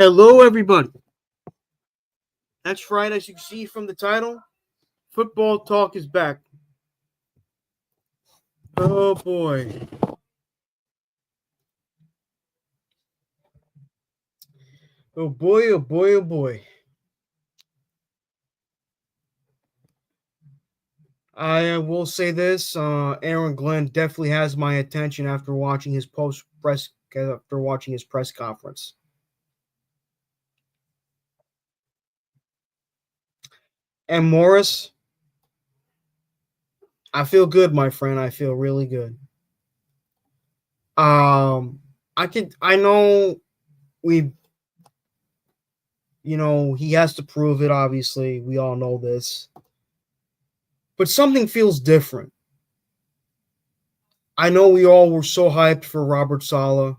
Hello, everybody. That's right, as you can see from the title, Football Talk is back. Oh, boy. Oh, boy, oh, boy, oh, boy. I will say this, Aaron Glenn definitely has my attention after watching his press conference. And Morris, I feel good, my friend. I feel really good. I know we he has to prove it, obviously. We all know this. But something feels different. I know we all were so hyped for Robert Saleh,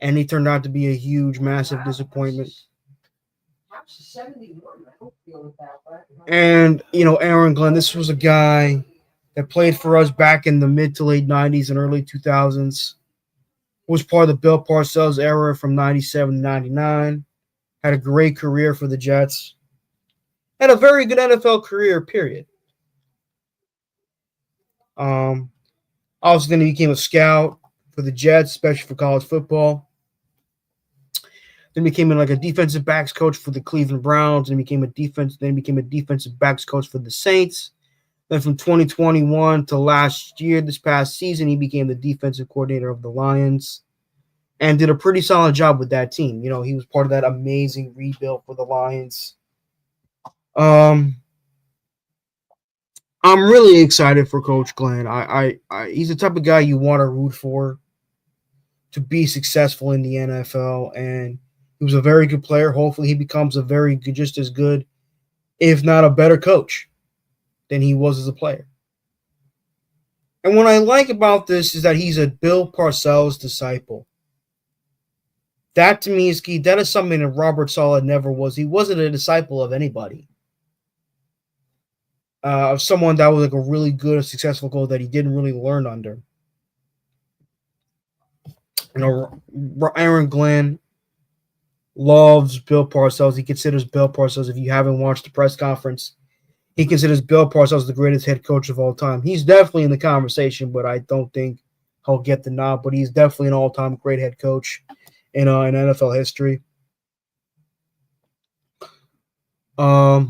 and he turned out to be a huge, massive disappointment. And, Aaron Glenn, this was a guy that played for us back in the mid to late 90s and early 2000s. Was part of the Bill Parcells era from 97 to 99. Had a great career for the Jets. Had a very good NFL career, period. Obviously, then he became a scout for the Jets, especially for college football. Then became like a defensive backs coach for the Cleveland Browns, and became a defensive backs coach for the Saints. Then from 2021 to last year, this past season, he became the defensive coordinator of the Lions and did a pretty solid job with that team. He was part of that amazing rebuild for the Lions. I'm really excited for Coach Glenn. He's the type of guy you want to root for to be successful in the NFL, and he was a very good player. Hopefully, he becomes a very good, just as good, if not a better coach than he was as a player. And what I like about this is that he's a Bill Parcells disciple. That to me is key. That is something that Robert Saleh never was. He wasn't a disciple of anybody. Of someone that was like a really good, successful coach that he didn't really learn under. Aaron Glenn loves Bill Parcells. He considers Bill Parcells, if you haven't watched the press conference, he considers Bill Parcells the greatest head coach of all time. He's definitely in the conversation, but I don't think he'll get the nod. But he's definitely an all-time great head coach in NFL history. Plus,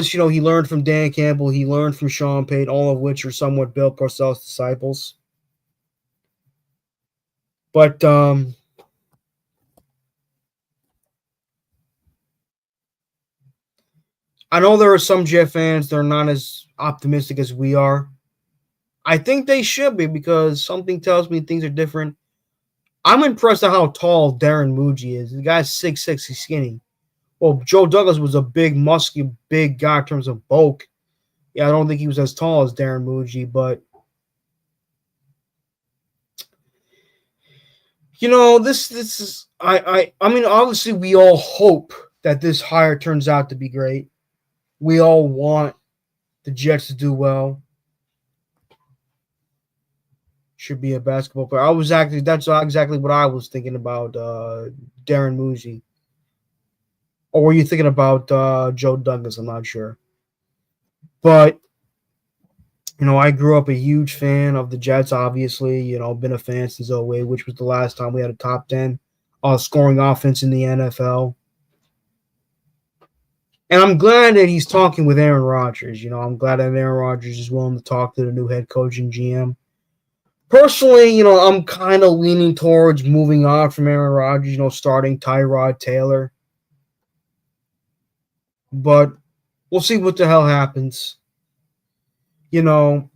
he learned from Dan Campbell. He learned from Sean Payton, all of which are somewhat Bill Parcells' disciples. But I know there are some Jet fans that are not as optimistic as we are. I think they should be, because something tells me things are different. I'm impressed at how tall Darren Muji is. The guy's 6'6", he's skinny. Well, Joe Douglas was a big, muscular, big guy in terms of bulk. Yeah, I don't think he was as tall as Darren Muji, but this is I mean, obviously we all hope that this hire turns out to be great. We all want the Jets to do well. Should be a basketball player. That's exactly what I was thinking about Darren Muji. Or were you thinking about Joe Douglas? I'm not sure. But, I grew up a huge fan of the Jets, obviously. Been a fan since 08, which was the last time we had a top 10 scoring offense in the NFL. And I'm glad that he's talking with Aaron Rodgers. I'm glad that Aaron Rodgers is willing to talk to the new head coach and GM. Personally, I'm kind of leaning towards moving on from Aaron Rodgers, starting Tyrod Taylor. But we'll see what the hell happens. I'm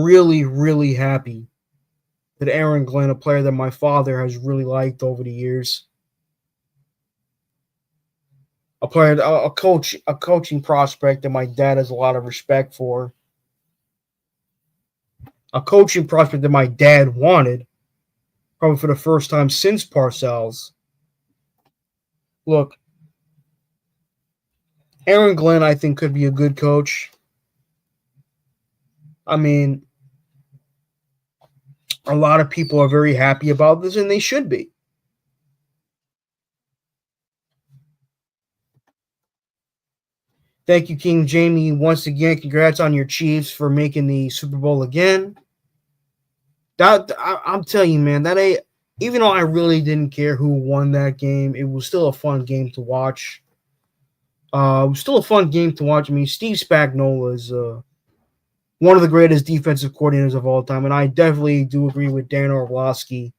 really, really happy that Aaron Glenn, a player that my father has really liked over the years, a coaching prospect that my dad has a lot of respect for, a coaching prospect that my dad wanted, probably for the first time since Parcells. Look, Aaron Glenn, I think, could be a good coach. I mean, A lot of people are very happy about this, and they should be. Thank you, King Jamie. Once again, congrats on your Chiefs for making the Super Bowl again. I'm telling you, man, that ain't. Even though I really didn't care who won that game, it was still a fun game to watch. It was still a fun game to watch. I mean, Steve Spagnuolo is one of the greatest defensive coordinators of all time, and I definitely do agree with Dan Orlovsky.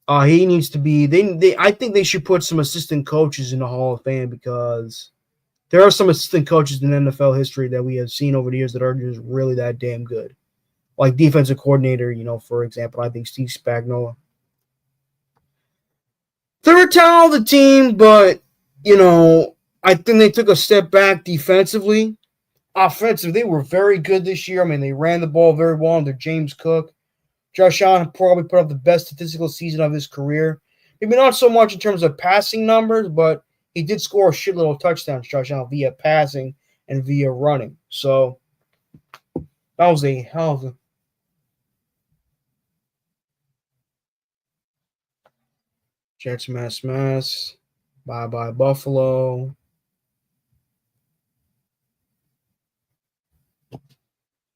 He needs to be. I think they should put some assistant coaches in the Hall of Fame because there are some assistant coaches in NFL history that we have seen over the years that are just really that damn good. Like defensive coordinator, for example, I think Steve Spagnuolo. They're a talented team, but I think they took a step back defensively. Offensive, they were very good this year. I mean, they ran the ball very well under James Cook. Josh Allen probably put up the best statistical season of his career. Maybe not so much in terms of passing numbers, but he did score a shitload of touchdowns, Josh Allen, via passing and via running. So that was a hell of a. Jets mess. Bye bye Buffalo.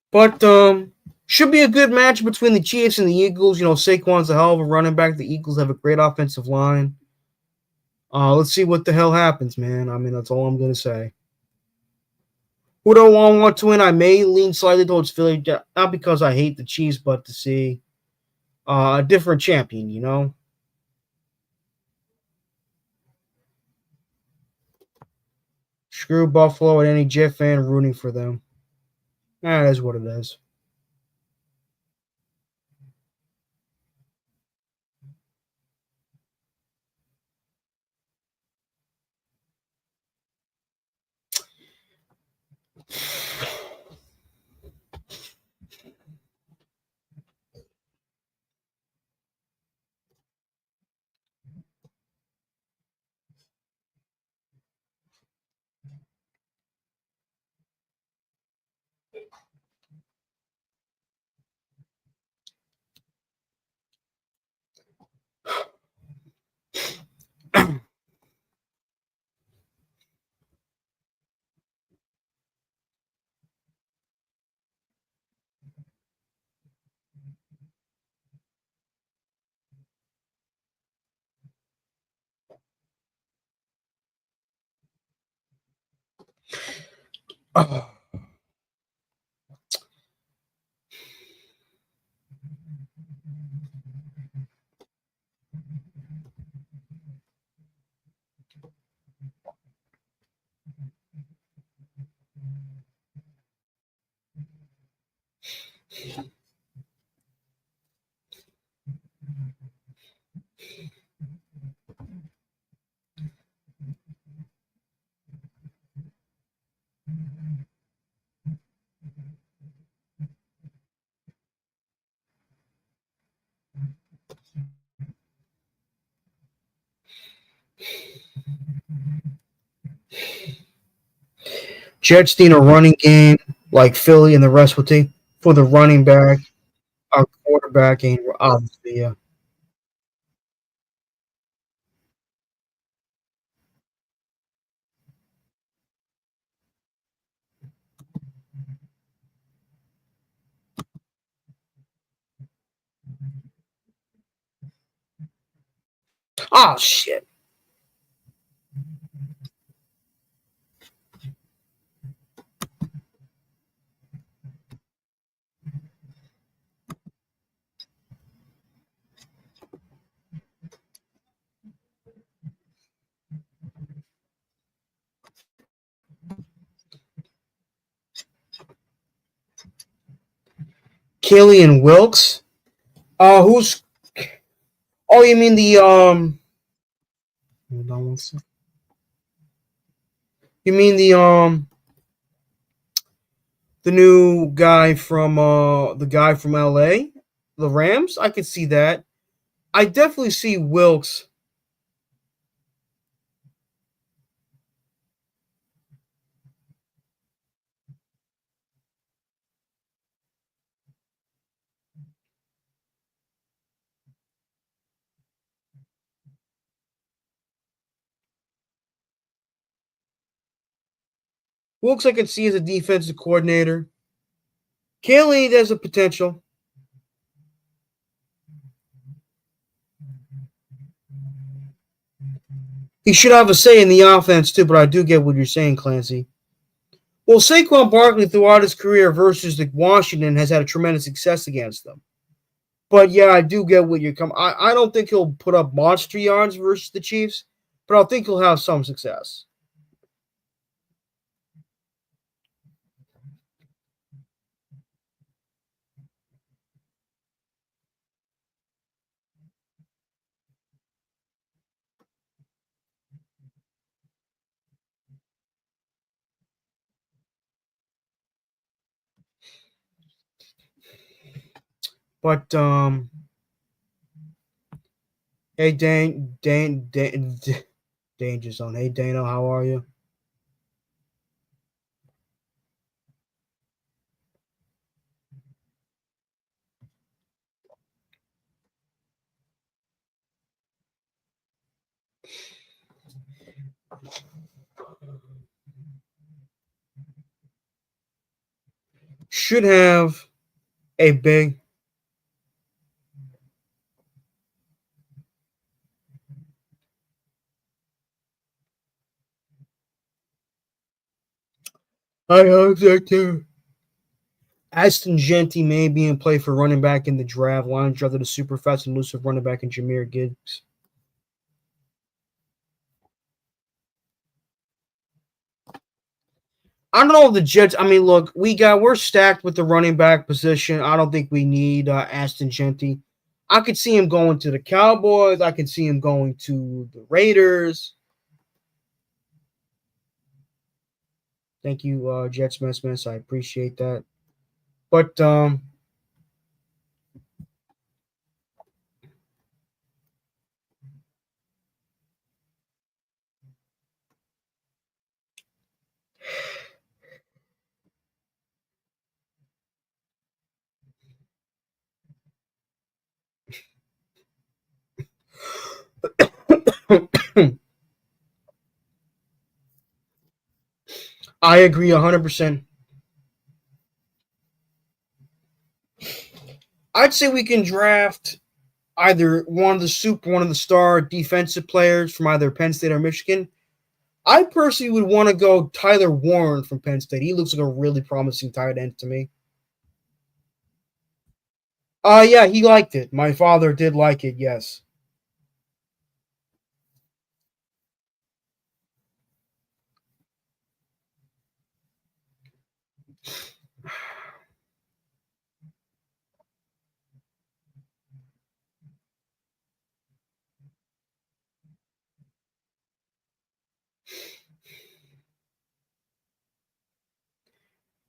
But should be a good match between the Chiefs and the Eagles. Saquon's a hell of a running back. The Eagles have a great offensive line. Let's see what the hell happens, man. I mean, that's all I'm gonna say. Who do I want to win? I may lean slightly towards Philly, not because I hate the Chiefs, but to see a different champion. Screw Buffalo and any Jet fan rooting for them. That is what it is. Jets need a running game like Philly and the rest will take for the running back, our quarterback, and obviously, yeah. Oh shit. Killian Wilkes. Who's? Oh, you mean the Hold on one second. You mean the new guy from LA, the Rams? I could see that. I definitely see Wilkes. Wilkes I can see as a defensive coordinator. Kelly, there's a potential. He should have a say in the offense too, but I do get what you're saying, Clancy. Well, Saquon Barkley throughout his career versus the Washington has had a tremendous success against them. But yeah, I do get what you're coming. I don't think he'll put up monster yards versus the Chiefs, but I think he'll have some success. But hey Danger Zone. Hey Dano, how are you? Should have a big. I hope so too. Aston Genty may be in play for running back in the draft. Lions drafted a super fast and elusive running back in Jameer Gibbs. I don't know if the Jets. I mean, look, we're stacked with the running back position. I don't think we need Aston Genty. I could see him going to the Cowboys. I could see him going to the Raiders. Thank you, Jets Mess. I appreciate that. But I agree 100%. I'd say we can draft either one of the star defensive players from either Penn State or Michigan. I personally would want to go Tyler Warren from Penn State. He looks like a really promising tight end to me. Yeah, he liked it. My father did like it, yes.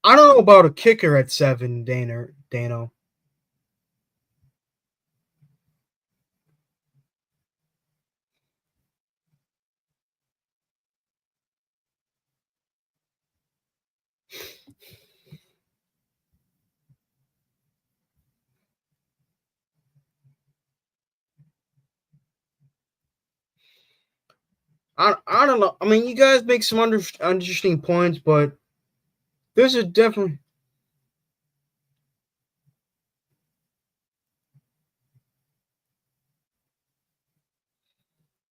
I don't know about a kicker at 7, Dano. I don't know. I mean, you guys make some interesting points, but this is definitely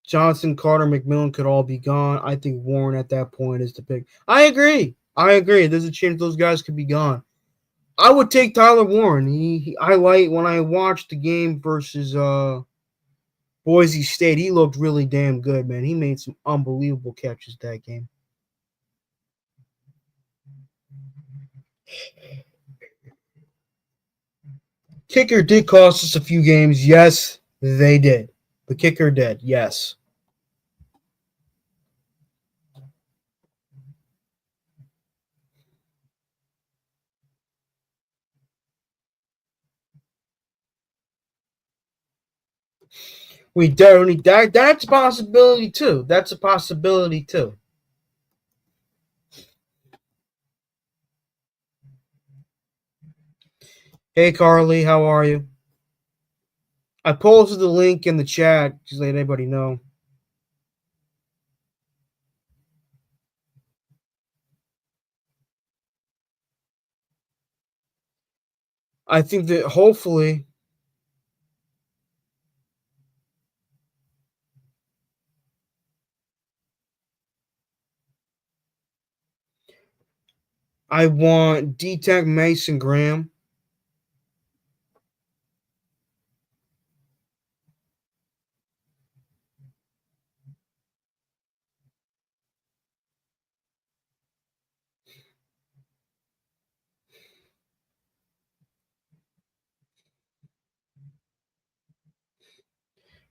Johnson, Carter, McMillan could all be gone. I think Warren at that point is the pick. I agree. I agree. There's a chance those guys could be gone. I would take Tyler Warren. I like when I watched the game versus Boise State. He looked really damn good, man. He made some unbelievable catches that game. Kicker did cost us a few games. Yes, they did. The kicker did. Yes. We definitely that's a possibility too. That's a possibility too. Hey Carly, how are you? I posted the link in the chat. Just let everybody know. I think that hopefully I want D-Tech, Mason Graham.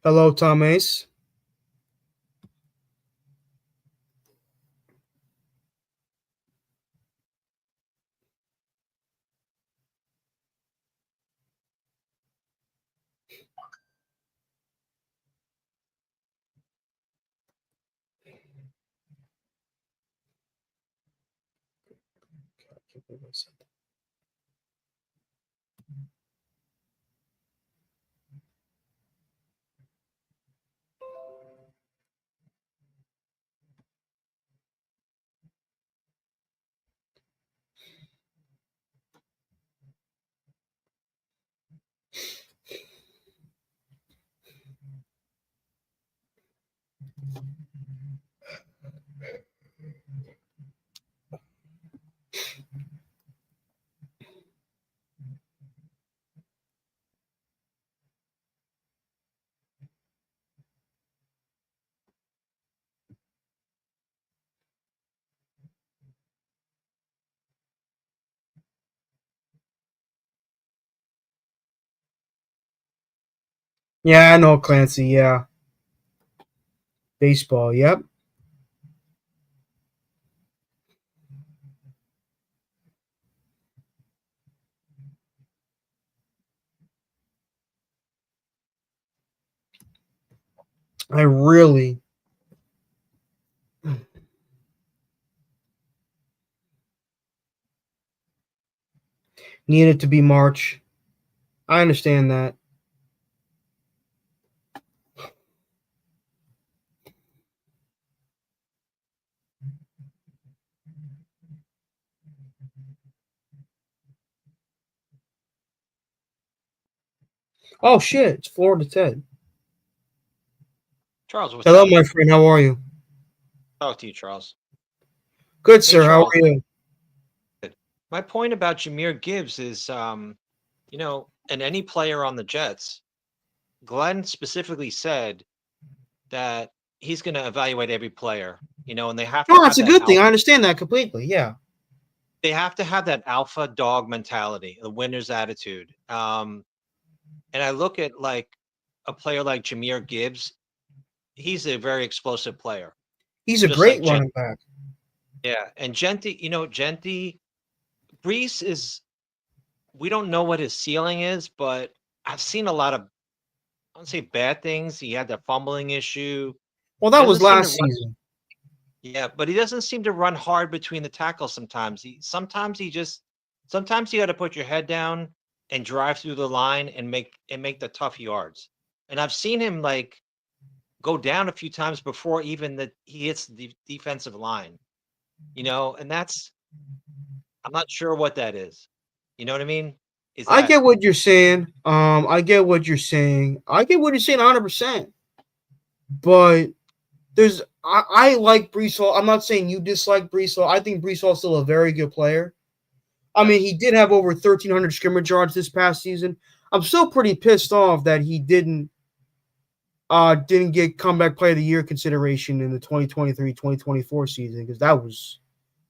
Hello, Tom Ace. Yeah, I know Clancy. Yeah, baseball. Yep. I really need it to be March. I understand that. Oh shit! It's Florida Ted. Charles, what's Hello, up? my friend. How are you? Talk to you, Charles. Good, Hey, sir. How are Charles. you? My point about Jameer Gibbs is, and any player on the Jets, Glenn specifically said that he's going to evaluate every player, and they have to No, have that's a that good thing. I alpha. understand that completely. Yeah. They have to have that alpha dog mentality, the winner's attitude. And I look at like a player like Jameer Gibbs. He's a very explosive player, He's a just like great Gent. running back. Yeah, and Genti, Brees is. We don't know what his ceiling is, but I've seen a lot of, I don't say bad things. He had that fumbling issue. Well, He that doesn't was seem to last run. season. Yeah, but he doesn't seem to run hard between the tackles sometimes. Sometimes you got to put your head down and drive through the line and make the tough yards. And I've seen him like go down a few times before even that he hits the defensive line, and I'm not sure what that is. You know what I mean? Is I that get what you're saying. I get what you're saying. I get what you're saying 100%. But I like Brees Hall. I'm not saying you dislike Brees Hall. I think Brees Hall is still a very good player. I mean, he yes, did have over 1,300 scrimmage yards this past season. I'm still pretty pissed off that he didn't get comeback player of the year consideration in the 2023-2024 season, because that was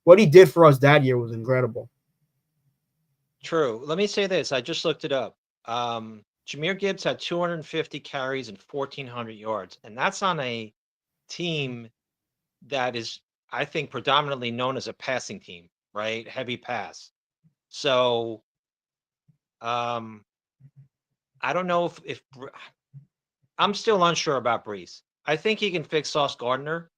what he did for us that year was incredible. true. Let me say this. I just looked it up. Jameer Gibbs had 250 carries and 1,400 yards, and that's on a team that is, I think, predominantly known as a passing team, right? Heavy pass. So, um, I don't know I'm still unsure about Brees. I think he can fix Sauce Gardner,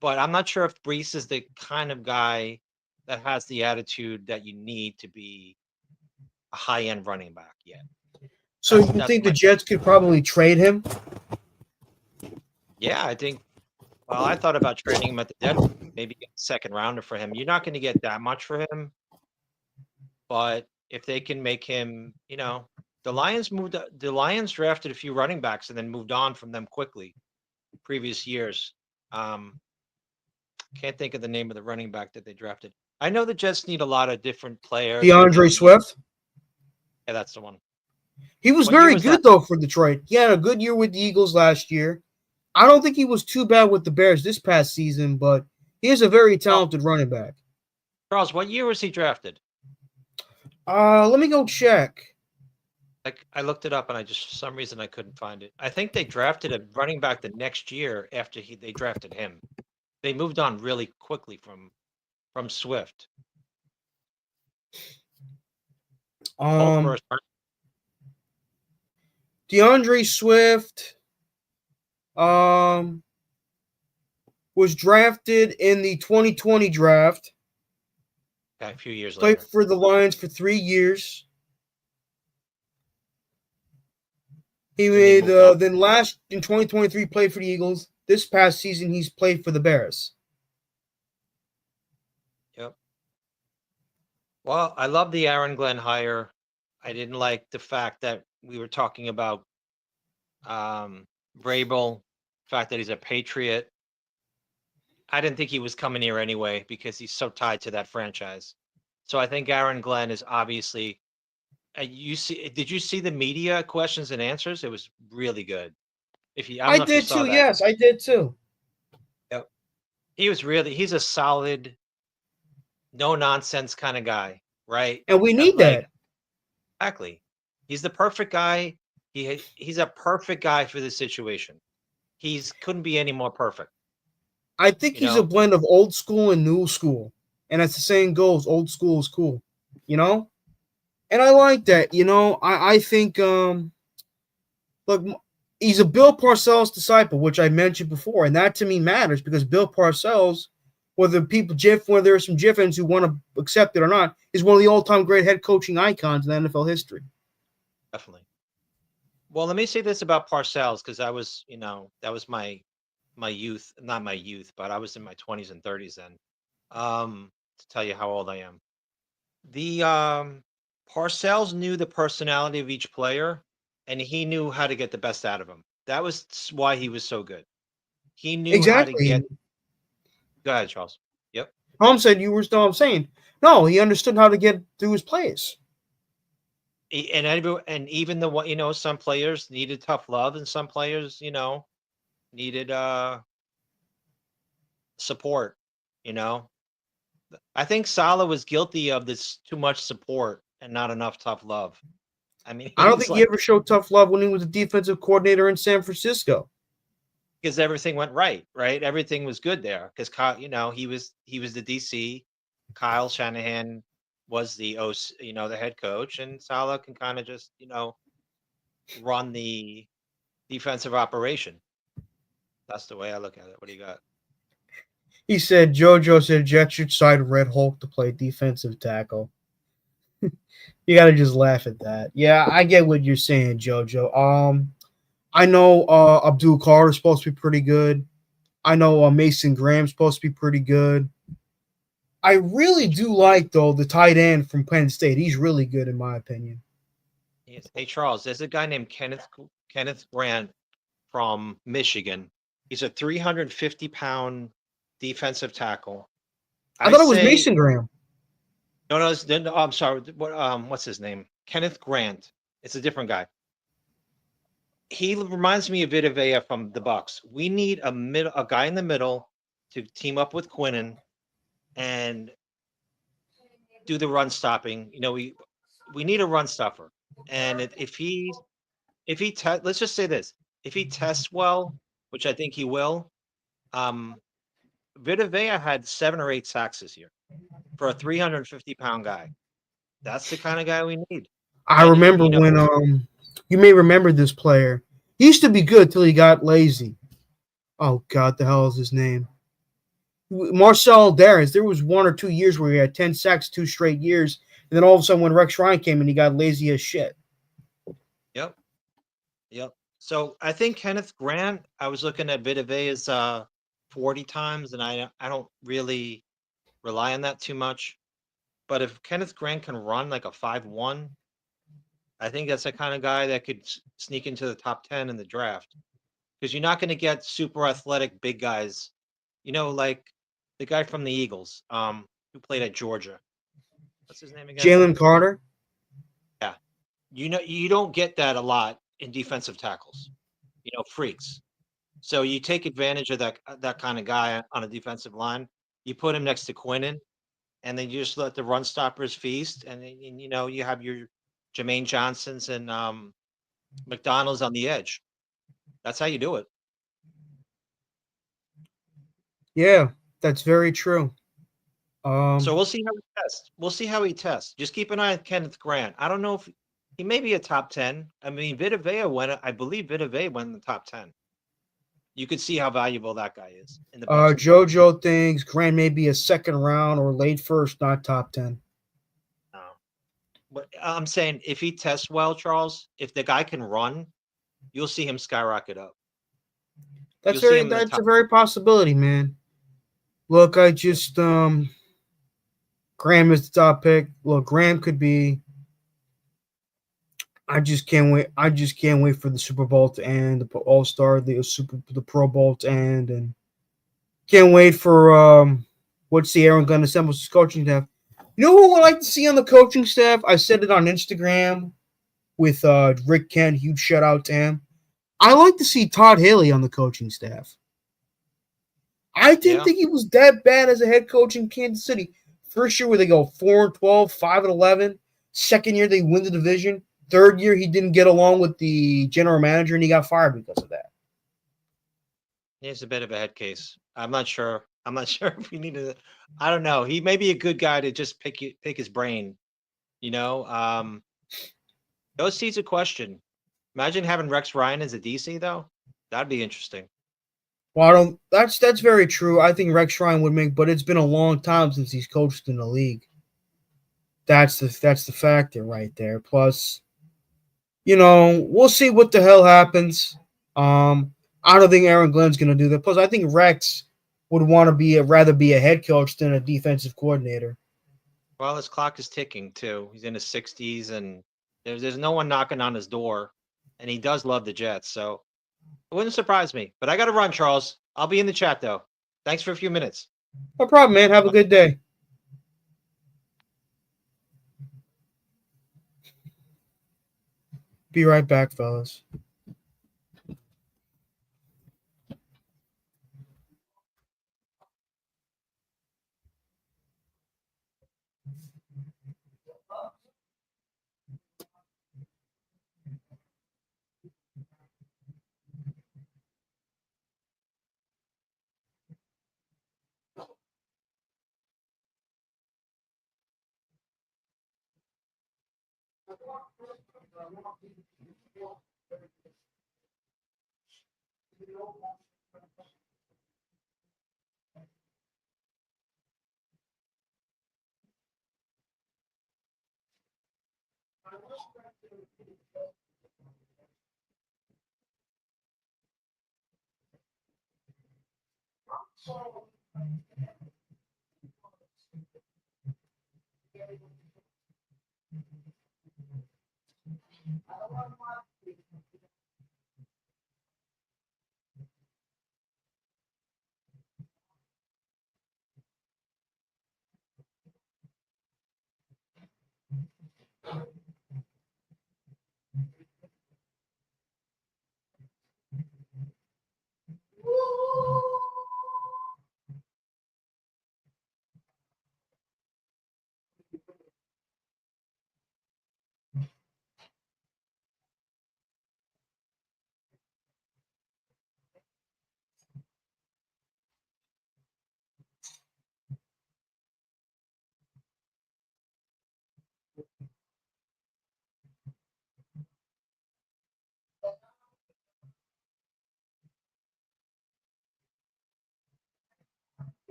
but I'm not sure if Brees is the kind of guy that has the attitude that you need to be a high end running back yet. So That's you that's think the my Jets could probably trade him? Yeah, I think. Well, I thought about trading him at the deadline, maybe get a second rounder for him. You're not going to get that much for him, but if they can make him, the Lions drafted a few running backs and then moved on from them quickly previous years. Can't think of the name of the running back that they drafted. I know the Jets need a lot of different players, but DeAndre they'll need. Swift. Yeah, that's the one. He was What year very was that? good though for Detroit. He had a good year with the Eagles last year. I don't think he was too bad with the Bears this past season, but he is a very Oh, talented running back. Charles, what year was he drafted? Let me go check. Like I looked it up and I just for some reason I couldn't find it. I think they drafted a running back the next year after they drafted him. They moved on really quickly from Swift. Both Um, first. DeAndre Swift um was drafted in the 2020 draft. A few years Played later. for the Lions for 3 years. He Then they made moved on. then last in 2023 played for the Eagles. This past season he's played for the Bears. Yep. Well, I love the Aaron Glenn hire. I didn't like the fact that we were talking about Vrabel, the fact that he's a Patriot. I didn't think he was coming here anyway because he's so tied to that franchise. So I think Aaron Glenn is obviously. Did you see the media questions and answers? It was really good. I don't I know if you did saw too. that. Yes, I did too. Yep. He's a solid, no nonsense kind of guy, right? And we need Like that. exactly. He's the perfect guy. He's a perfect guy for this situation. He's couldn't be any more perfect. I think You he's a know, blend of old school and new school. And as the saying goes, old school is cool. You know? And I like that. I think look, he's a Bill Parcells disciple, which I mentioned before, and that to me matters because Bill Parcells, whether there are some Jiffins who want to accept it or not, is one of the all-time great head coaching icons in NFL history. definitely. Well, let me say this about Parcells because that was my youth, not my youth, but I was in my 20s and 30s then. To tell you how old I am. The Parcells knew the personality of each player and he knew how to get the best out of them. That was why he was so good. He knew how to Exactly. get. And Go ahead, Charles. Yep. Tom said you were still. I'm saying no. He understood how to get through his plays. And even the one, some players needed tough love and some players, needed support, you know. I think Salah was guilty of this too much support and not enough tough love. I mean, I don't he's think he like ever showed tough love when he was a defensive coordinator in San Francisco. because everything went right, right? Everything was good there because Kyle, he was the DC. Kyle Shanahan was the OC, the head coach, and Salah can kind of just, run the defensive operation. That's the way I look at it. What do you got? He said JoJo said Jets should sign Red Hulk to play defensive tackle. You gotta just laugh at that. Yeah, I get what you're saying, JoJo. I know Abdul Carter's supposed to be pretty good. I know Mason Graham's supposed to be pretty good. I really Hey, do like though the tight end from Penn State. He's really good in my opinion. yes. Hey Charles, there's a guy named Kenneth Grant from Michigan. He's a 350-pound defensive tackle. I I thought it was say Mason Graham. no, no, no. I'm sorry. What's his name? Kenneth Grant. It's a different guy. He reminds me of Vita Vea from the Bucks. We need a guy in the middle to team up with Quinnen and do the run stopping. We need a run stuffer. And let's just say this, if he tests well, which I think he will, um, Vita Vea had 7 or 8 sacks this year for a 350-pound guy. That's the kind of guy we need. I And remember when you may remember this player. He used to be good till he got lazy. Oh God, the hell is his name? Marcel Darius. There was 1 or 2 years where he had 10 sacks 2 straight years, and then all of a sudden when Rex Ryan came in, he got lazy as shit. yep, yep. So I think Kenneth Grant. I was looking at Vita Vea's 40 times, and I don't really rely on that too much. But if Kenneth Grant can run like a 5'1", I think that's the kind of guy that could sneak into the top 10 in the draft. Because you're not going to get super athletic big guys, like the guy from the Eagles, who played at Georgia. What's his name again? Jalen Carter. Yeah, you don't get that a lot in defensive tackles. Freaks. So you take advantage of that kind of guy on a defensive line. You put him next to Quinnen, and then you just let the run stoppers feast, and then, you have your Jermaine Johnsons and McDonald's on the edge. That's how you do it. Yeah, that's very true. So we'll see how he tests. We'll see how he tests. Just keep an eye on Kenneth Grant. I don't know if he may be a top 10. I mean, I believe Vita Vea went in the top 10. You could see how valuable that guy is in the best league. JoJo thinks Grant may be a second round or late first, not top 10. No. But I'm saying if he tests well, Charles, if the guy can run, you'll see him skyrocket up. You'll see him in the That's top. a very possibility, man. Look, I just Graham is the top pick. Look, Graham could be. I just can't wait. I just can't wait for the Super Bowl to end, the All Star, the Pro Bowl to end, and can't wait for what's the Aaron Gunn assembles his coaching staff. You know who I like to see on the coaching staff? I said it on Instagram with Rick Kent. Huge shout out to him. I like to see Todd Haley on the coaching staff. I didn't Yeah. think he was that bad as a head coach in Kansas City. First year where they go 4-12, 5-11. Second year they win the division. Third year he didn't get along with the general manager and he got fired because of that. He's a bit of a head case. I'm not sure. I'm not sure if we need to. I don't know. He may be a good guy to just pick his brain. You know, those seats a question. Imagine having Rex Ryan as a DC though. That'd be interesting. Well, I don't. That's very true. I think Rex Ryan would make, but it's been a long time since he's coached in the league. That's the factor right there. Plus, we'll see what the hell happens. I don't think Aaron Glenn's gonna do that. Plus, I think Rex would want to rather be a head coach than a defensive coordinator. Well, his clock is ticking too. He's in his 60s, and there's no one knocking on his door, and he does love the Jets. So it wouldn't surprise me. But I got to run, Charles. I'll be in the chat though. Thanks for a few minutes. No problem, man. Have a good day. Be right back, fellas.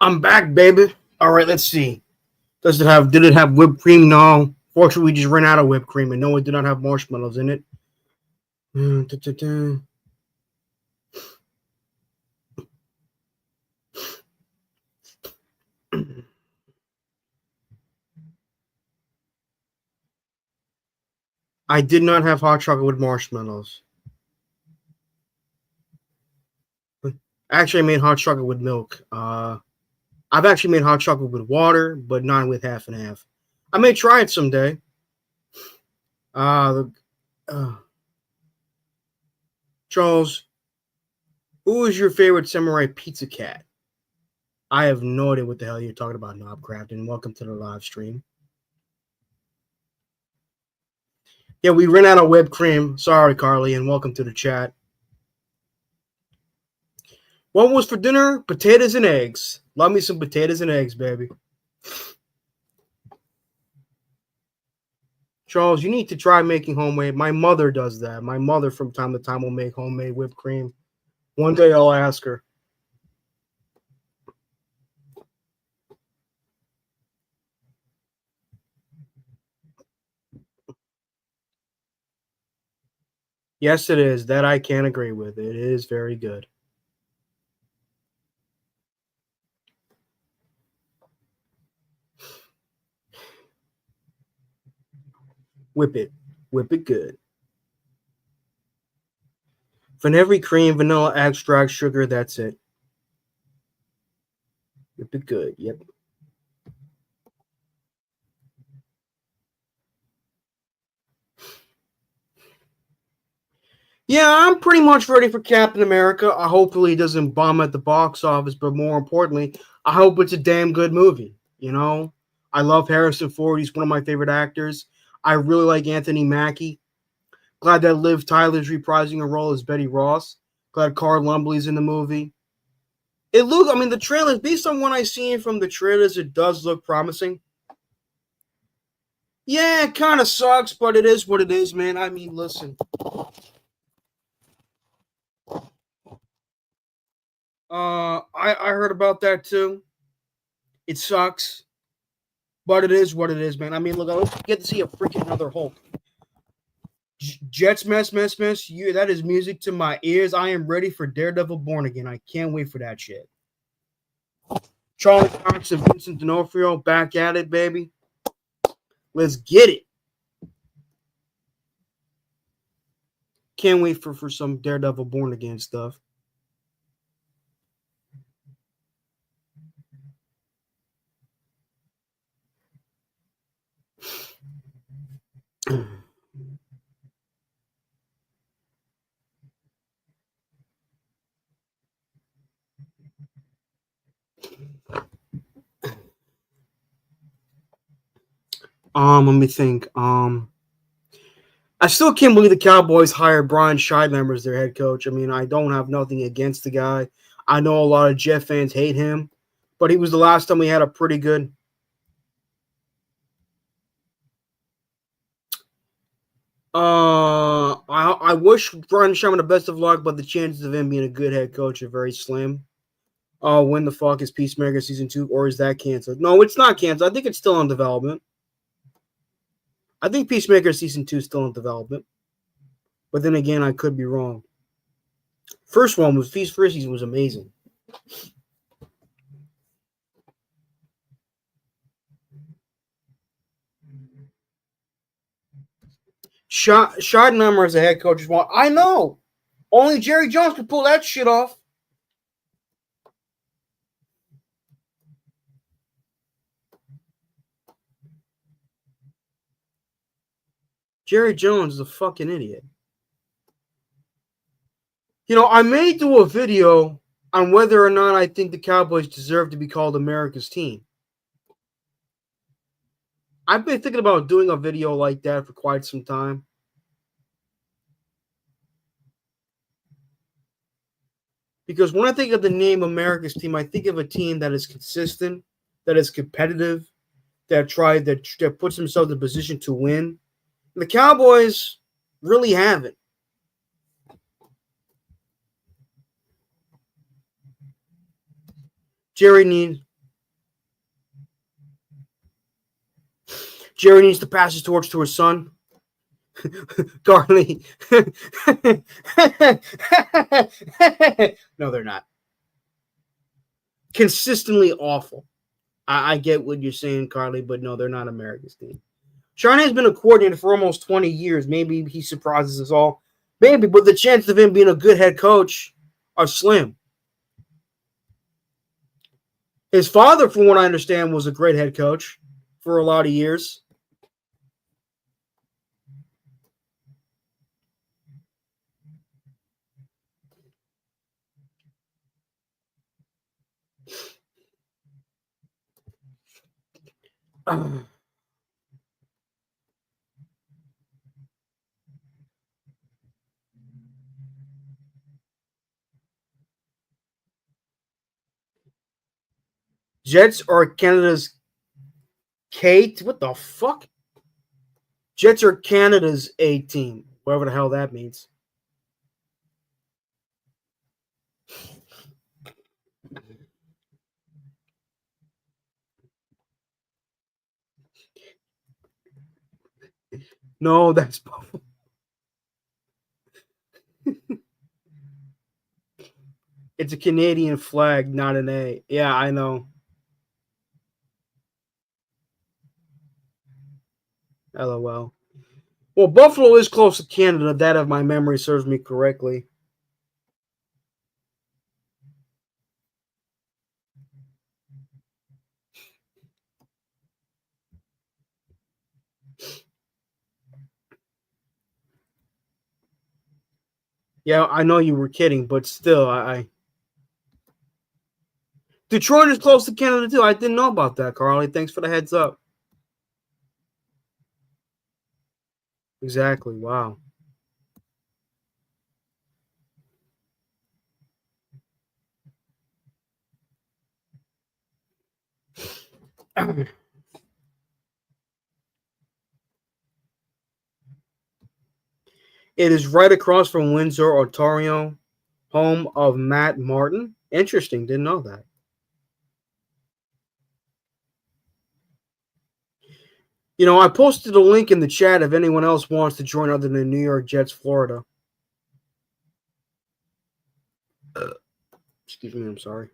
I'm back, baby. All right, let's see. Did it have whipped cream? No. Fortunately, we just ran out of whipped cream, and no, it did not have marshmallows in it. I did not have hot chocolate with marshmallows. Actually, I made hot chocolate with milk. I've actually made hot chocolate with water, but not with half and half. I may try it someday. Uh, uh, Charles, who is your favorite samurai pizza cat? I have no idea what the hell you're talking about, Knobcraft, and welcome to the live stream. Yeah, we ran out of whipped cream. Sorry, Carly, and welcome to the chat. What was for dinner? Potatoes and eggs. Love me some potatoes and eggs, baby. Charles, you need to try making homemade. My mother does that. My mother, from time to time, will make homemade whipped cream. One day I'll ask her. Yes, it is. That I can agree with. It is very good. Whip it. Whip it good. Heavy cream, vanilla extract, sugar, that's it. Whip it good. Yep. Yeah, I'm pretty much ready for Captain America. I hopefully he doesn't bomb at the box office, but more importantly, I hope it's a damn good movie. You know, I love Harrison Ford. He's one of my favorite actors. I really like Anthony Mackie. Glad that Liv Tyler's reprising a role as Betty Ross. Glad Carl Lumbly's in the movie. The trailers, based on what I've seen from the trailers, it does look promising. Yeah, it kind of sucks, but it is what it is, man. I mean, listen. I heard about that too. It sucks, but it is what it is, man. I mean, look, I don't get to see a freaking another Hulk. Jets mess. You, that is music to my ears. I am ready for Daredevil Born Again. I can't wait for that shit. Charlie Cox and Vincent D'Onofrio back at it, baby. Let's get it. Can't wait for some Daredevil Born Again stuff. Let me think. I still can't believe the Cowboys hired Brian Schottenheimer as their head coach. I mean, I don't have nothing against the guy. I know a lot of Jet fans hate him, but he was the last time we had a pretty good. I wish Brian Schottenheimer the best of luck, but the chances of him being a good head coach are very slim. When the fuck is Peacemaker season 2, or is that canceled? No, it's not canceled. I think it's still in development. I think Peacemaker season 2 is still in development. But then again, I could be wrong. First season was amazing. Schottenheimer as a head coach is one. I know. Only Jerry Jones could pull that shit off. Jerry Jones is a fucking idiot. You know, I may do a video on whether or not I think the Cowboys deserve to be called America's team. I've been thinking about doing a video like that for quite some time. Because when I think of the name America's team, I think of a team that is consistent, that is competitive, that puts themselves in a position to win. And the Cowboys really haven't. Jerry needs Jerry needs to pass his torch to his son. Carly. No, they're not. Consistently awful. I get what you're saying, Carly, but no, they're not America's team. Charnay's been a coordinator for almost 20 years. Maybe he surprises us all. Maybe, but the chances of him being a good head coach are slim. His father, from what I understand, was a great head coach for a lot of years. Jets are Canada's Kate. What the fuck? Jets are Canada's A team. Whatever the hell that means. No, that's Buffalo. It's a Canadian flag, not an A. Yeah, I know. LOL. Well, Buffalo is close to Canada. That, if my memory serves me correctly. Yeah, I know you were kidding, but still, I Detroit is close to Canada too. I didn't know about that, Carly. Thanks for the heads up. Exactly. Wow. It is right across from Windsor, Ontario, home of Matt Martin. Interesting. Didn't know that. You know, I posted a link in the chat if anyone else wants to join other than New York Jets, Florida. Excuse me, I'm sorry.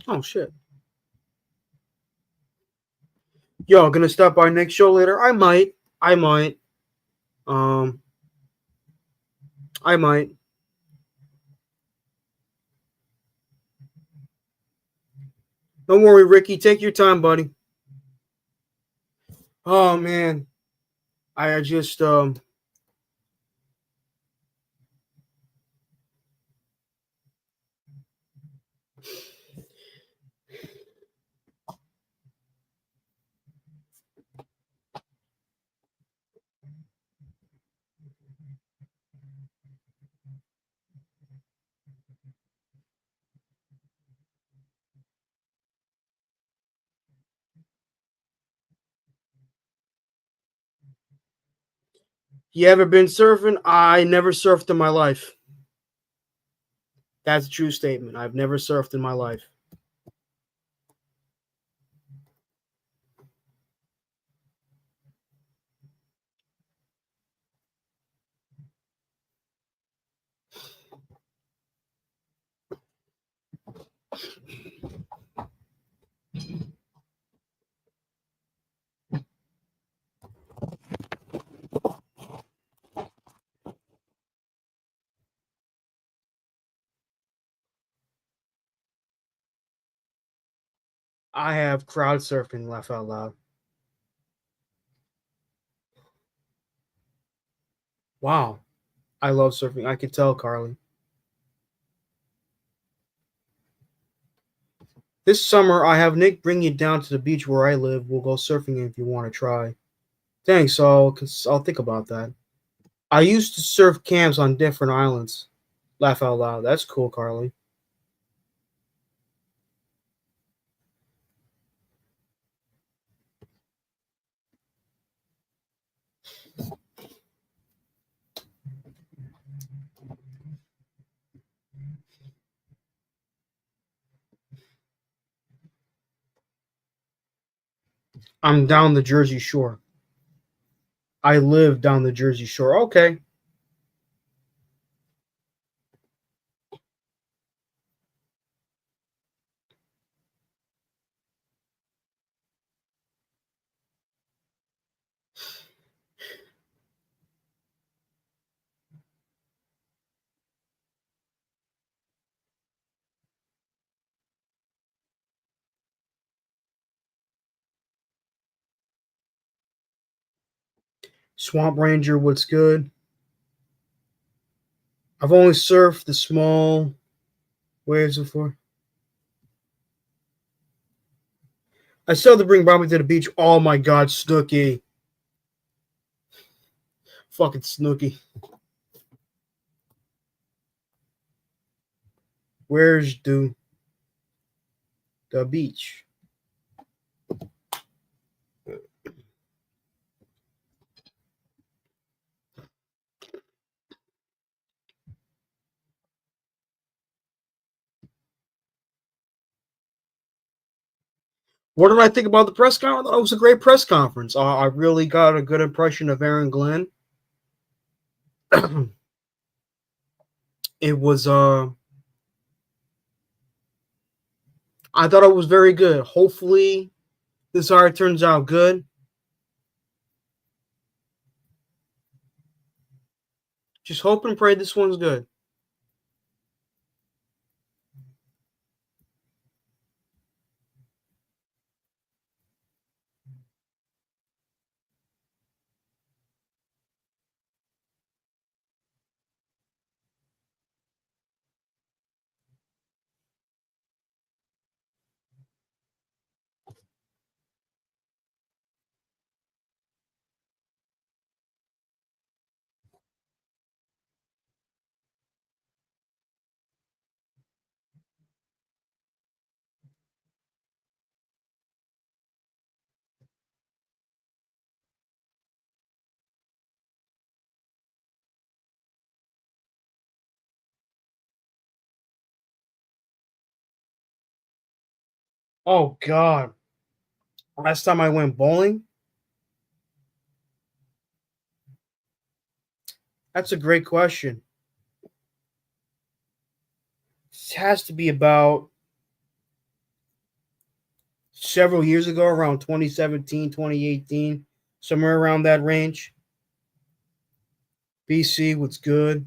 Oh shit. Yo, gonna stop by next show later? I might. I might. Um I might. Don't worry, Ricky. Take your time, buddy. Oh man. I just You ever been surfing? I never surfed in my life. That's a true statement. I've never surfed in my life. I have crowd surfing, laugh out loud. Wow. I love surfing. I could tell, Carly. This summer, I have Nick bring you down to the beach where I live. We'll go surfing if you want to try. Thanks. I'll think about that. I used to surf camps on different islands. Laugh out loud. That's cool, Carly. I'm down the Jersey Shore. I live down the Jersey Shore. Okay. Swamp Ranger, what's good? I've only surfed the small waves before. I still have to bring Bobby to the beach. Oh my god, Snooky. Fucking Snooky. Where's the beach? What did I think about the press conference? I thought it was a great press conference. I really got a good impression of Aaron Glenn. It was I thought it was very good. Hopefully this hire turns out good. Just hope and pray this one's good. Oh god. Last time I went bowling? That's a great question. It has to be about several years ago, around 2017, 2018, somewhere around that range. BC, what's good?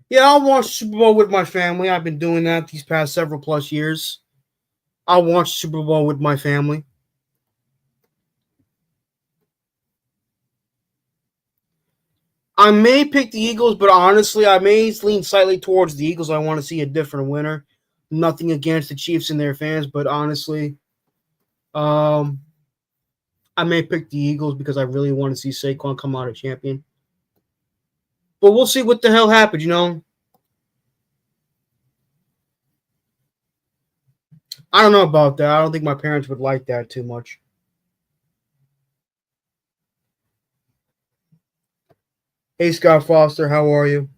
Yeah, I'll watch Super Bowl with my family. I've been doing that these past several plus years. I'll watch Super Bowl with my family. I may pick the Eagles, but honestly, I may lean slightly towards the Eagles. I want to see a different winner. Nothing against the Chiefs and their fans, but honestly, um, I may pick the Eagles because I really want to see Saquon come out a champion. But we'll see what the hell happens, you know? I don't know about that. I don't think my parents would like that too much. Hey, Scott Foster, how are you?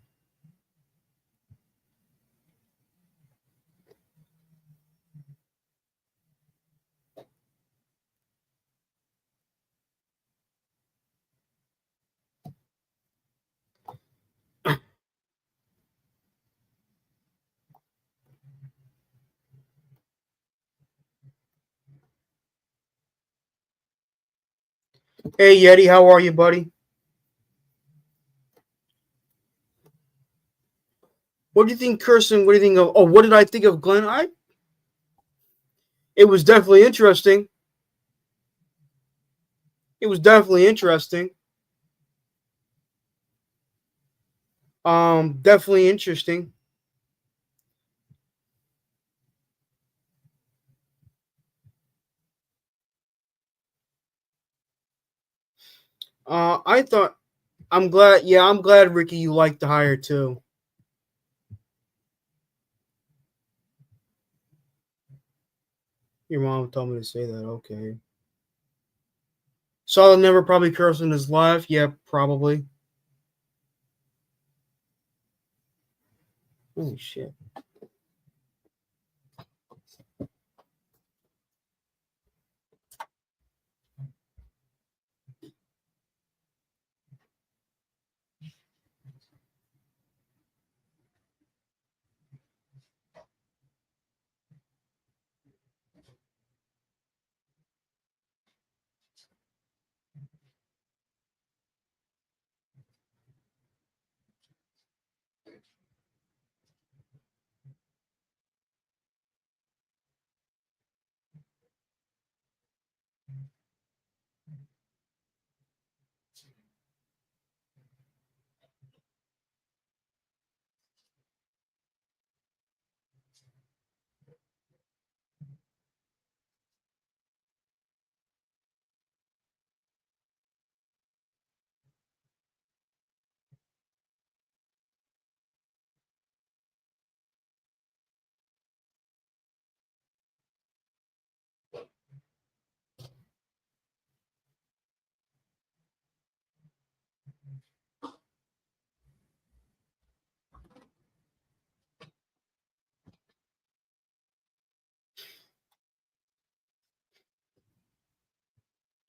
Hey, Yeti, how are you, buddy? What do you think, Kirsten? What do you think of? Oh, what did I think of Glenn? I It was definitely interesting. It was definitely interesting. Definitely interesting. I thought I'm glad. Yeah, I'm glad, Ricky, you liked the hire too. Your mom told me to say that. Okay. Solid never probably cursed in his life. Yeah, probably. Holy shit.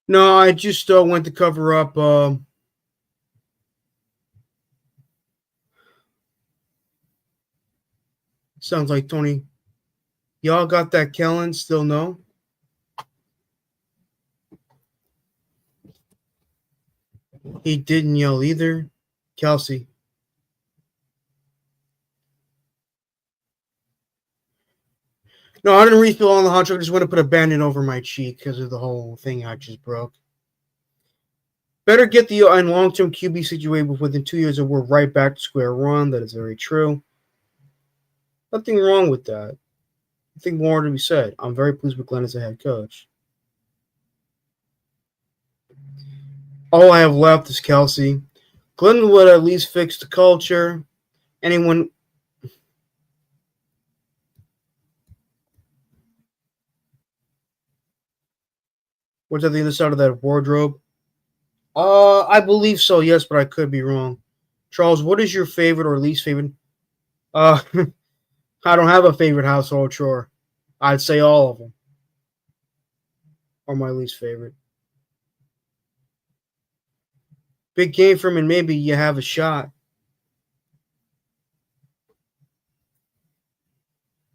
No, I just went to cover up. Sounds like Tony. Y'all got that Kellen? Still no? He didn't yell either. Kelsey. No, I didn't refill on the hot chocolate. I just want to put a band-aid over my cheek because of the whole thing I just broke. Better get the in long-term QB situation within 2 years, or we're right back to square one. That is very true. Nothing wrong with that. Nothing more to be said. I'm very pleased with Glenn as a head coach. All I have left is Kelsey. Glenn would at least fix the culture. Anyone. What's at the other side of that wardrobe? I believe so, yes, but I could be wrong. Charles, what is your favorite or least favorite? Uh, I don't have a favorite household chore. I'd say all of them are my least favorite. Big game for him, and maybe you have a shot.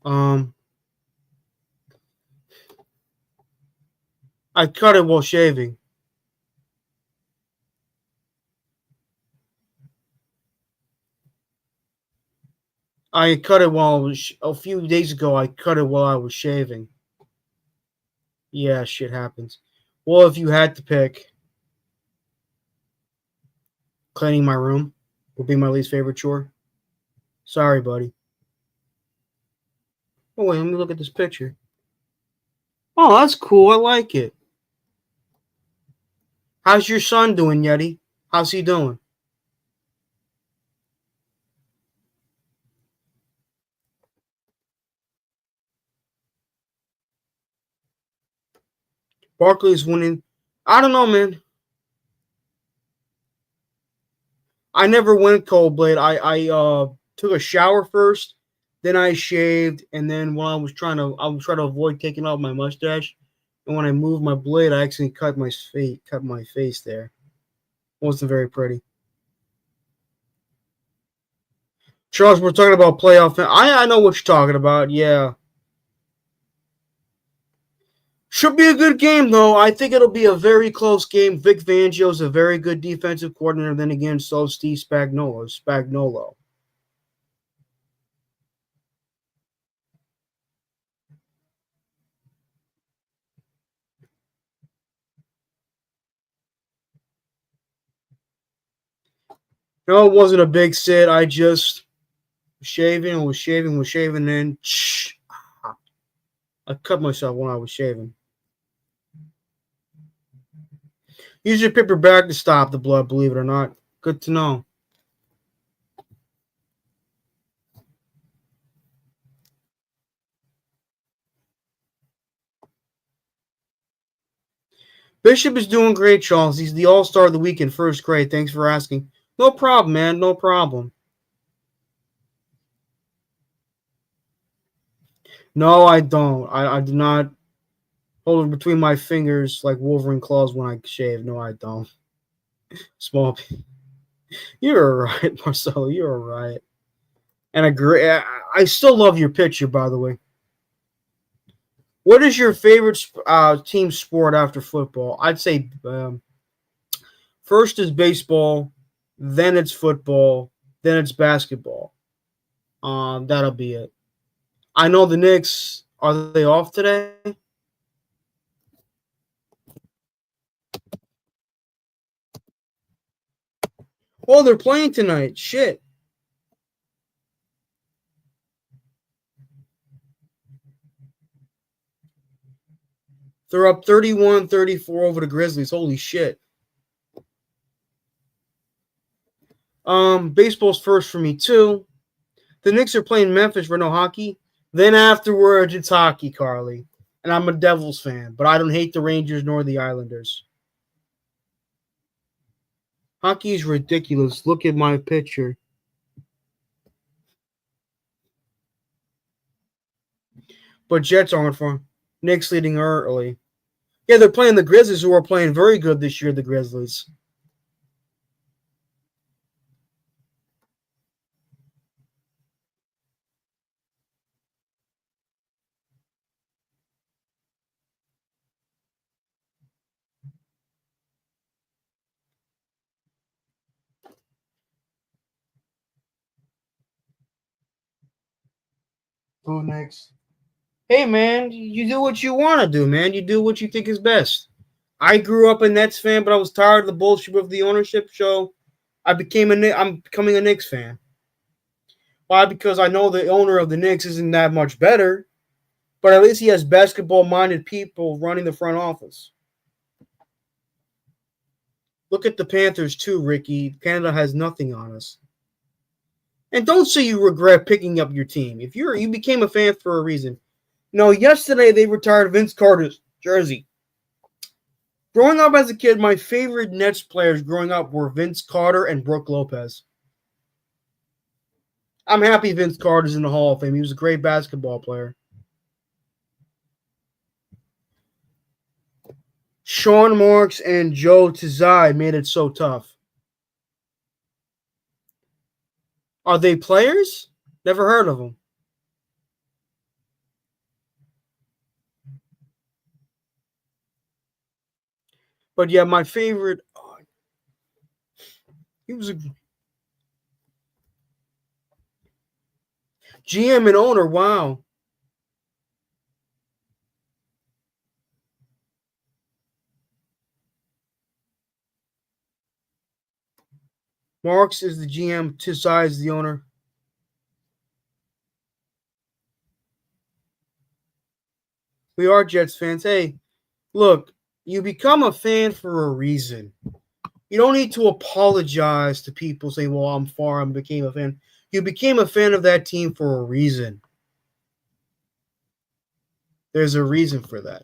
Um, I cut it while shaving. I cut it while I was a few days ago. I cut it while I was shaving. Yeah, shit happens. Well, if you had to pick, cleaning my room would be my least favorite chore. Sorry, buddy. Oh wait, let me look at this picture. Oh, that's cool. I like it. How's your son doing, Yeti? How's he doing? Barkley's winning. I don't know, man. I never went cold blade. I took a shower first, then I shaved, and then when I was trying to avoid taking off my mustache, and when I moved my blade, I actually cut my face there. It wasn't very pretty. Charles, we're talking about playoff. I know what you're talking about. Yeah, should be a good game though. I think it'll be a very close game. Vic Fangio's a very good defensive coordinator. Then again, so Steve Spagnuolo. No, it wasn't a big sit. I just was shaving, and I cut myself when I was shaving. Use your paper bag to stop the blood, believe it or not. Good to know. Bishop is doing great, Charles. He's the all-star of the week in first grade. Thanks for asking. No problem, man. No problem. No, I don't. I do not hold it between my fingers like Wolverine claws when I shave. No, I don't. Small. You're all right, Marcelo. You're all right. And I still love your picture, by the way. What is your favorite team sport after football? I'd say first is baseball, then it's football, then it's basketball. That'll be it. I know the Knicks. Are they off today? Oh, they're playing tonight. Shit. They're up 31-34 over the Grizzlies. Holy shit. Baseball's first for me too. The Knicks are playing Memphis for no hockey. Then afterwards, it's hockey, Carly. And I'm a Devils fan, but I don't hate the Rangers nor the Islanders. Hockey is ridiculous. Look at my picture. But Jets aren't for Knicks leading early. Yeah, they're playing the Grizzlies, who are playing very good this year, the Grizzlies. Go next. Hey, man, you do what you want to do, man. You do what you think is best. I grew up a Nets fan, but I was tired of the bullshit of the ownership, so I'm becoming a Knicks fan. Why? Because I know the owner of the Knicks isn't that much better, but at least he has basketball-minded people running the front office. Look at the Panthers too, Ricky. Canada has nothing on us. And don't say you regret picking up your team. If you became a fan for a reason. No, yesterday they retired Vince Carter's jersey. Growing up as a kid, my favorite Nets players growing up were Vince Carter and Brooke Lopez. I'm happy Vince Carter's in the Hall of Fame. He was a great basketball player. Sean Marks and Joe Tsai made it so tough. Are they players? Never heard of them. But yeah, my favorite. He was a GM and owner. Wow. Marks is the GM. Tsai is the owner. We are Jets fans. Hey, look, you become a fan for a reason. You don't need to apologize to people saying, well, I'm far, I became a fan. You became a fan of that team for a reason. There's a reason for that.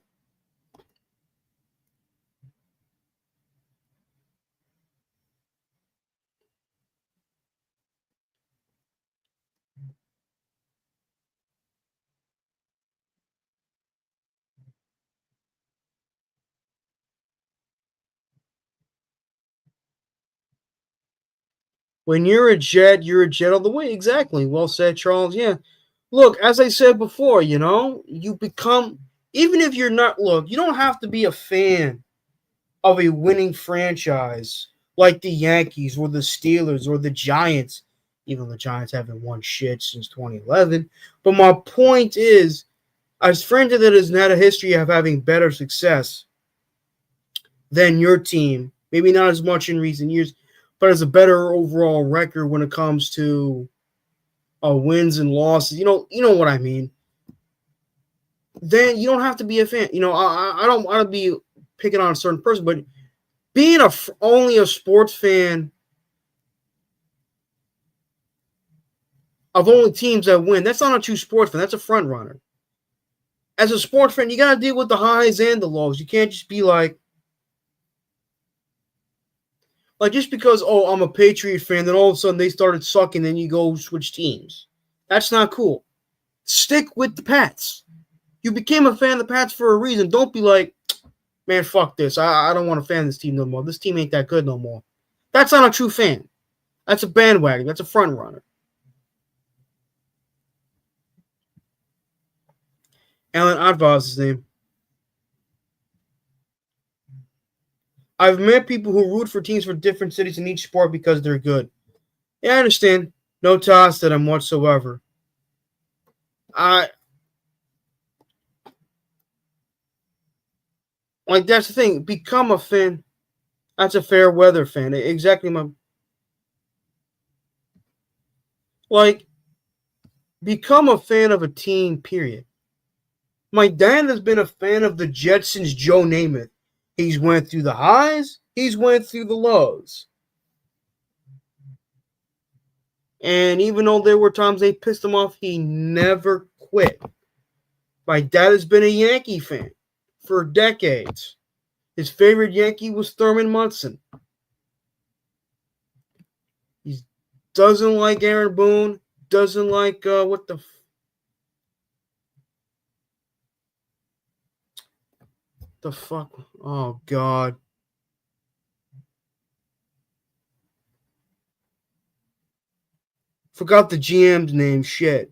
When you're a Jet all the way. Exactly. Well said, Charles. Yeah. Look, as I said before, you become, even if you're not, look, you don't have to be a fan of a winning franchise like the Yankees or the Steelers or the Giants, even though the Giants haven't won shit since 2011. But my point is, as friend that has had a history of having better success than your team, maybe not as much in recent years, but has a better overall record when it comes to wins and losses. You know what I mean. Then you don't have to be a fan. I don't want to be picking on a certain person, but being only a sports fan of only teams that win, that's not a true sports fan. That's a front runner. As a sports fan, you got to deal with the highs and the lows. You can't just be like just because, I'm a Patriot fan, then all of a sudden they started sucking, then you go switch teams. That's not cool. Stick with the Pats. You became a fan of the Pats for a reason. Don't be like, man, fuck this. I don't want to fan this team no more. This team ain't that good no more. That's not a true fan. That's a bandwagon. That's a front runner. Alan Adva is his name. I've met people who root for teams for different cities in each sport because they're good. Yeah, I understand. No toss to them whatsoever. That's the thing. Become a fan. That's a fair weather fan. Exactly become a fan of a team, period. My dad has been a fan of the Jets since Joe Namath. He's went through the highs. He's went through the lows. And even though there were times they pissed him off, he never quit. My dad has been a Yankee fan for decades. His favorite Yankee was Thurman Munson. He doesn't like Aaron Boone. Doesn't like the fuck? Oh, God. Forgot the GM's name. Shit.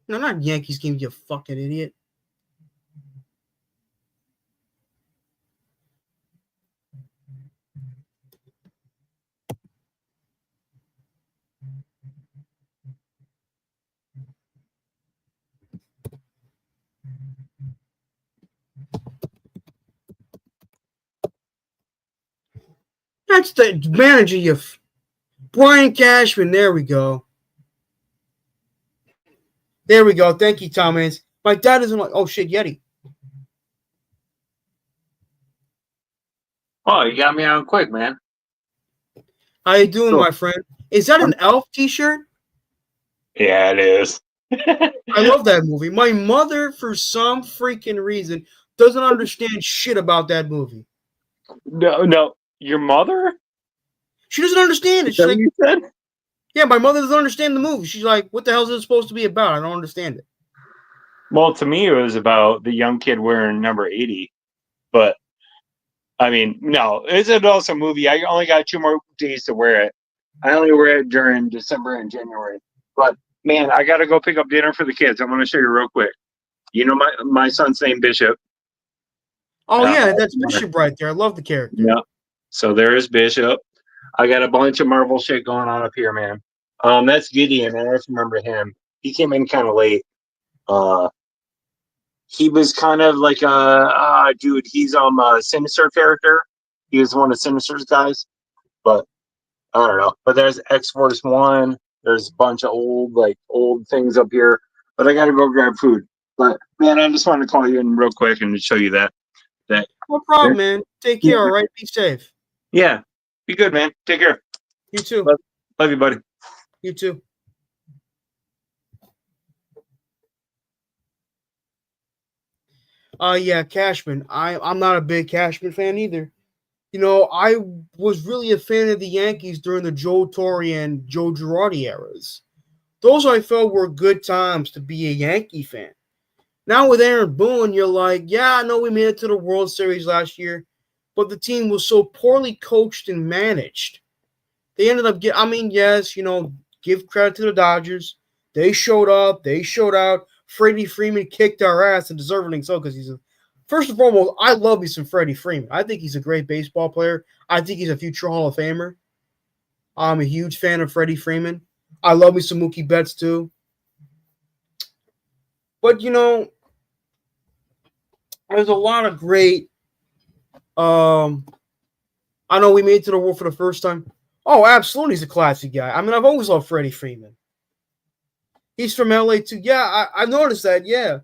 No, not Yankees game, you fucking idiot. That's the manager, you Brian Cashman. There we go. There we go. Thank you, Tom Hanks. My dad isn't like, oh shit, Yeti. Oh, you got me on quick, man. How you doing, my friend? Is that an Elf t-shirt? Yeah, it is. I love that movie. My mother, for some freaking reason, doesn't understand shit about that movie. No. Your mother? She doesn't understand it. She's like, you said? Yeah, my mother doesn't understand the movie. She's like, what the hell is it supposed to be about? I don't understand it. Well, to me, it was about the young kid wearing number 80. But, I mean, no. It's an awesome movie. I only got 2 more days to wear it. I only wear it during December and January. But, man, I got to go pick up dinner for the kids. I'm going to show you real quick. You know my son's name, Bishop. Oh, yeah, that's Bishop right there. I love the character. Yeah. So there is Bishop. I got a bunch of Marvel shit going on up here, man. That's Gideon. I just remember him. He came in kind of late. He was kind of like dude. He's a Sinister character. He was one of Sinister's guys, but I don't know. But there's X-Force 1. There's a bunch of old things up here. But I gotta go grab food. But man, I just wanted to call you in real quick and show you that. No problem, man. Take care. All right. Be safe. Yeah. Be good, man. Take care. You too. Love you, buddy. You too. Yeah, Cashman. I'm not a big Cashman fan either. I was really a fan of the Yankees during the Joe Torre and Joe Girardi eras. Those I felt were good times to be a Yankee fan. Now with Aaron Boone, you're like, yeah, I know we made it to the World Series last year, but the team was so poorly coached and managed. They ended up yes, give credit to the Dodgers. They showed up. They showed out. Freddie Freeman kicked our ass, and deservedly so, because he's a First and foremost, I love me some Freddie Freeman. I think he's a great baseball player. I think he's a future Hall of Famer. I'm a huge fan of Freddie Freeman. I love me some Mookie Betts too. But there's a lot of great. I know we made it to the world for the first time. Oh, absolutely, he's a classy guy. I mean, I've always loved Freddie Freeman. He's from LA too. Yeah, I noticed that. Yeah,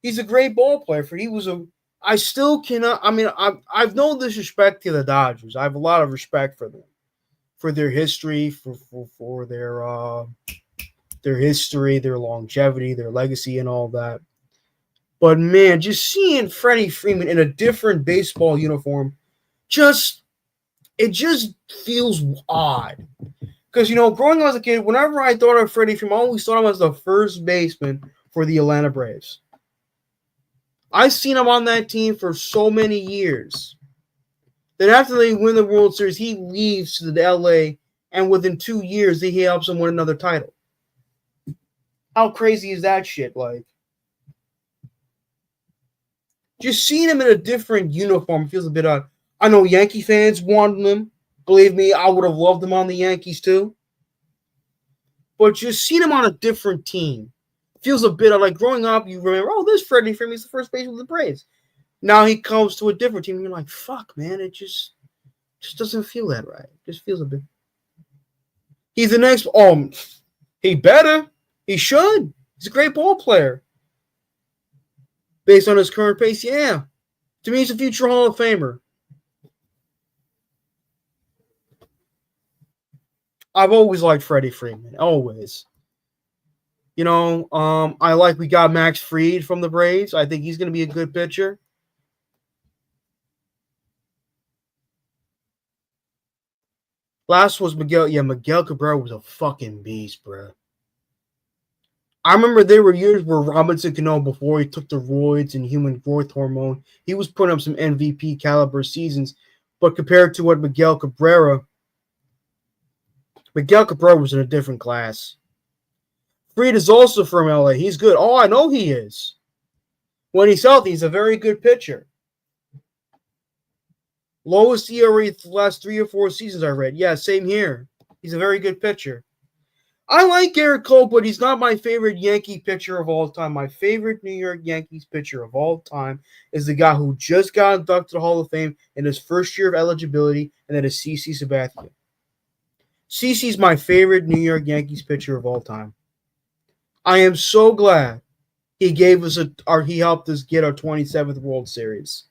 he's a great ball player. He was a. I still cannot. I mean, I've no disrespect to the Dodgers. I have a lot of respect for them, for their history, for their history, their longevity, their legacy, and all that. But man, just seeing Freddie Freeman in a different baseball uniform, it just feels odd. Because growing up as a kid, whenever I thought of Freddie Freeman, I always thought of him as the first baseman for the Atlanta Braves. I've seen him on that team for so many years. Then after they win the World Series, he leaves to the LA, and within 2 years, he helps them win another title. How crazy is that shit? Like, just seeing him in a different uniform feels a bit odd. I know Yankee fans wanted him. Believe me, I would have loved him on the Yankees too. But just seeing him on a different team feels a bit like growing up. You remember, oh, this Freddie Freeman is the first baseman of the Braves. Now he comes to a different team, and you're like, fuck, man, it just doesn't feel that right. It just feels a bit. He's the next. He better. He should. He's a great ball player. Based on his current pace, yeah. To me, he's a future Hall of Famer. I've always liked Freddie Freeman. Always. I like we got Max Fried from the Braves. I think he's going to be a good pitcher. Last was Miguel. Yeah, Miguel Cabrera was a fucking beast, bro. I remember there were years where Robinson Cano, before he took the roids and human growth hormone, he was putting up some MVP caliber seasons. But compared to what Miguel Cabrera was in a different class. Fried is also from LA. He's good. Oh, I know he is. When he's healthy, he's a very good pitcher. Lowest ERA the last 3 or 4 seasons I read. Yeah, same here. He's a very good pitcher. I like Garrett Cole, but he's not my favorite Yankee pitcher of all time. My favorite New York Yankees pitcher of all time is the guy who just got inducted to the Hall of Fame in his first year of eligibility, and that is CC Sabathia. CC's my favorite New York Yankees pitcher of all time. I am so glad he helped us get our 27th World Series.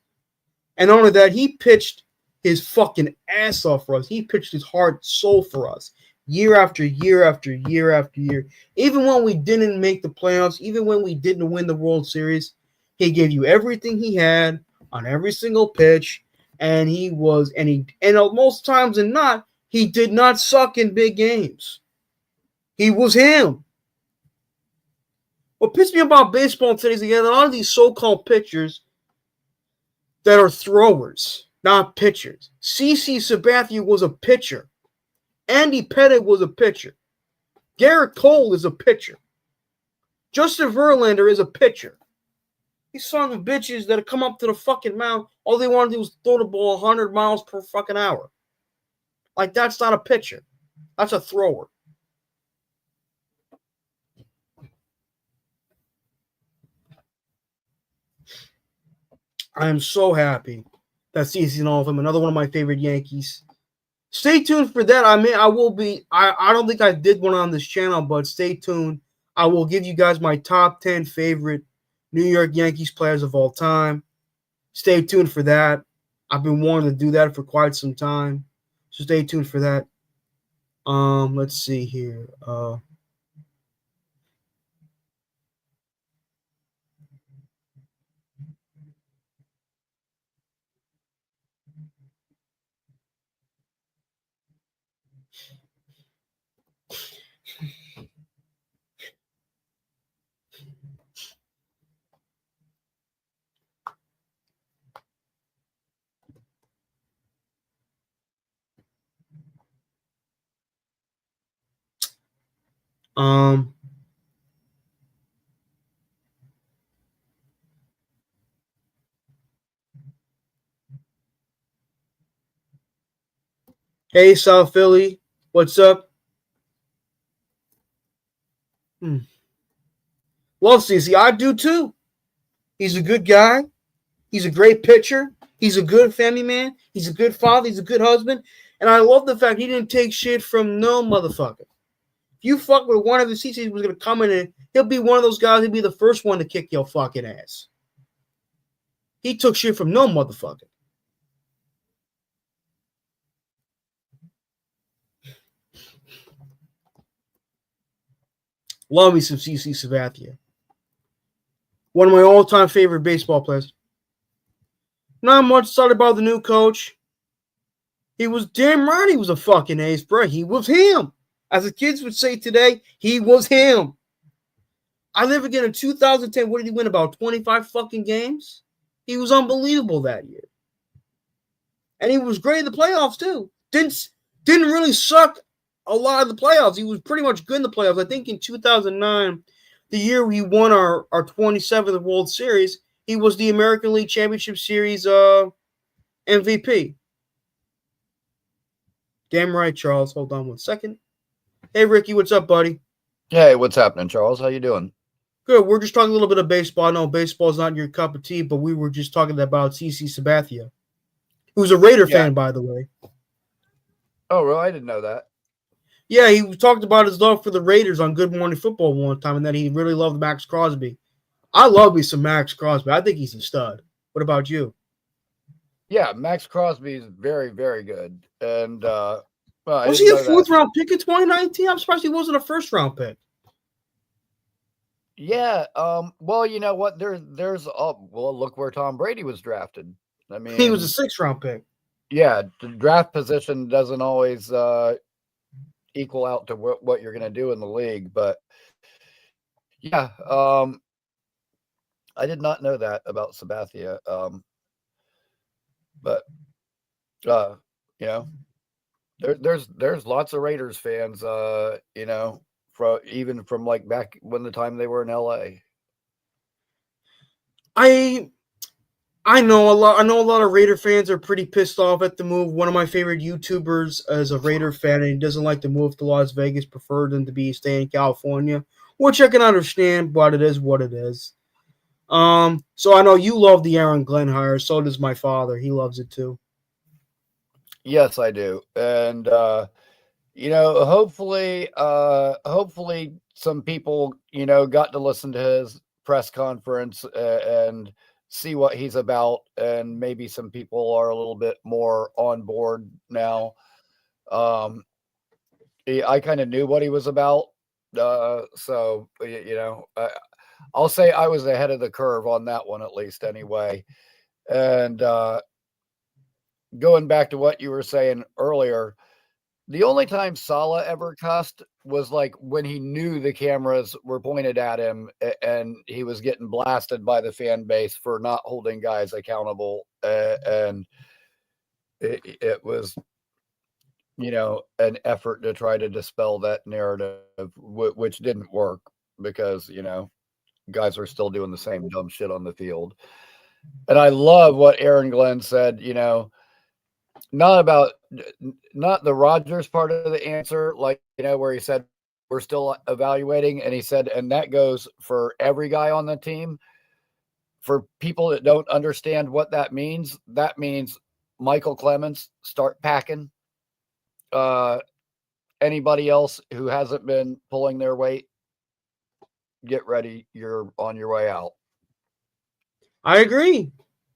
And not only that, he pitched his fucking ass off for us. He pitched his heart and soul for us. Year after year after year after year. Even when we didn't make the playoffs, even when we didn't win the World Series, he gave you everything he had on every single pitch. And most times than not, he did not suck in big games. He was him. What pissed me about baseball today is again, a lot of these so-called pitchers that are throwers, not pitchers. CC Sabathia was a pitcher. Andy Pettitte was a pitcher. Garrett Cole is a pitcher. Justin Verlander is a pitcher. These sons of bitches that come up to the fucking mound, all they want to do is throw the ball 100 miles per fucking hour. Like, that's not a pitcher. That's a thrower. I am so happy that CC's in all of them. Another one of my favorite Yankees. Stay tuned for that. I will be. I don't think I did one on this channel, but stay tuned. I will give you guys my top 10 favorite New York Yankees players of all time. Stay tuned for that. I've been wanting to do that for quite some time. So stay tuned for that. Let's see here. Um, Hey, South Philly. What's up? Love CC. I do too. He's a good guy. He's a great pitcher. He's a good family man. He's a good father. He's a good husband. And I love the fact he didn't take shit from no motherfucker. If you fuck with one of the CCs, was going to come in and he'll be one of those guys. He'll be the first one to kick your fucking ass. He took shit from no motherfucker. Love me some CC Sabathia. One of my all-time favorite baseball players. Not much said about the new coach. He was damn right he was a fucking ace, bro. He was him. As the kids would say today, he was him. I never get in 2010. What did he win? About 25 fucking games? He was unbelievable that year. And he was great in the playoffs, too. Didn't really suck a lot of the playoffs. He was pretty much good in the playoffs. I think in 2009, the year we won our 27th World Series, he was the American League Championship Series MVP. Damn right, Charles. Hold on one second. Hey, Ricky, what's up, buddy? Hey, what's happening, Charles? How you doing? Good. We're just talking a little bit of baseball. I know baseball's not your cup of tea, but we were just talking about CC Sabathia, who's a Raider fan, by the way. Oh, really? I didn't know that. Yeah, he talked about his love for the Raiders on Good Morning Football one time, and that he really loved Max Crosby. I love me some Max Crosby. I think he's a stud. What about you? Yeah, Max Crosby is very, very good. And was he a fourth-round pick in 2019? I'm surprised he wasn't a first-round pick. Yeah. Well, you know what? There's well, look where Tom Brady was drafted. I mean, he was a sixth-round pick. Yeah, the draft position doesn't always equal out to what you're going to do in the league, but yeah, I did not know that about Sabathia. But you know, there's lots of Raiders fans, you know, even from like back when the time they were in LA. I know a lot. I know a lot of Raider fans are pretty pissed off at the move. One of my favorite YouTubers is a Raider fan, and he doesn't like the move to Las Vegas. Preferred them to be staying in California, which I can understand, but it is what it is. So I know you love the Aaron Glenn hire. So does my father. He loves it too. Yes, I do, and you know, hopefully some people, you know, got to listen to his press conference and see what he's about, and maybe some people are a little bit more on board now. I kind of knew what he was about, so you know, I'll say I was ahead of the curve on that one, at least anyway. And going back to what you were saying earlier, the only time Saleh ever cussed was like when he knew the cameras were pointed at him and he was getting blasted by the fan base for not holding guys accountable. And it was, you know, an effort to try to dispel that narrative, which didn't work because, you know, guys are still doing the same dumb shit on the field. And I love what Aaron Glenn said, you know, not the Rodgers part of the answer, like, you know, where he said we're still evaluating, and he said, and that goes for every guy on the team. For people that don't understand what that means Michael Clemens, start packing. Anybody else who hasn't been pulling their weight, get ready. You're on your way out. I agree.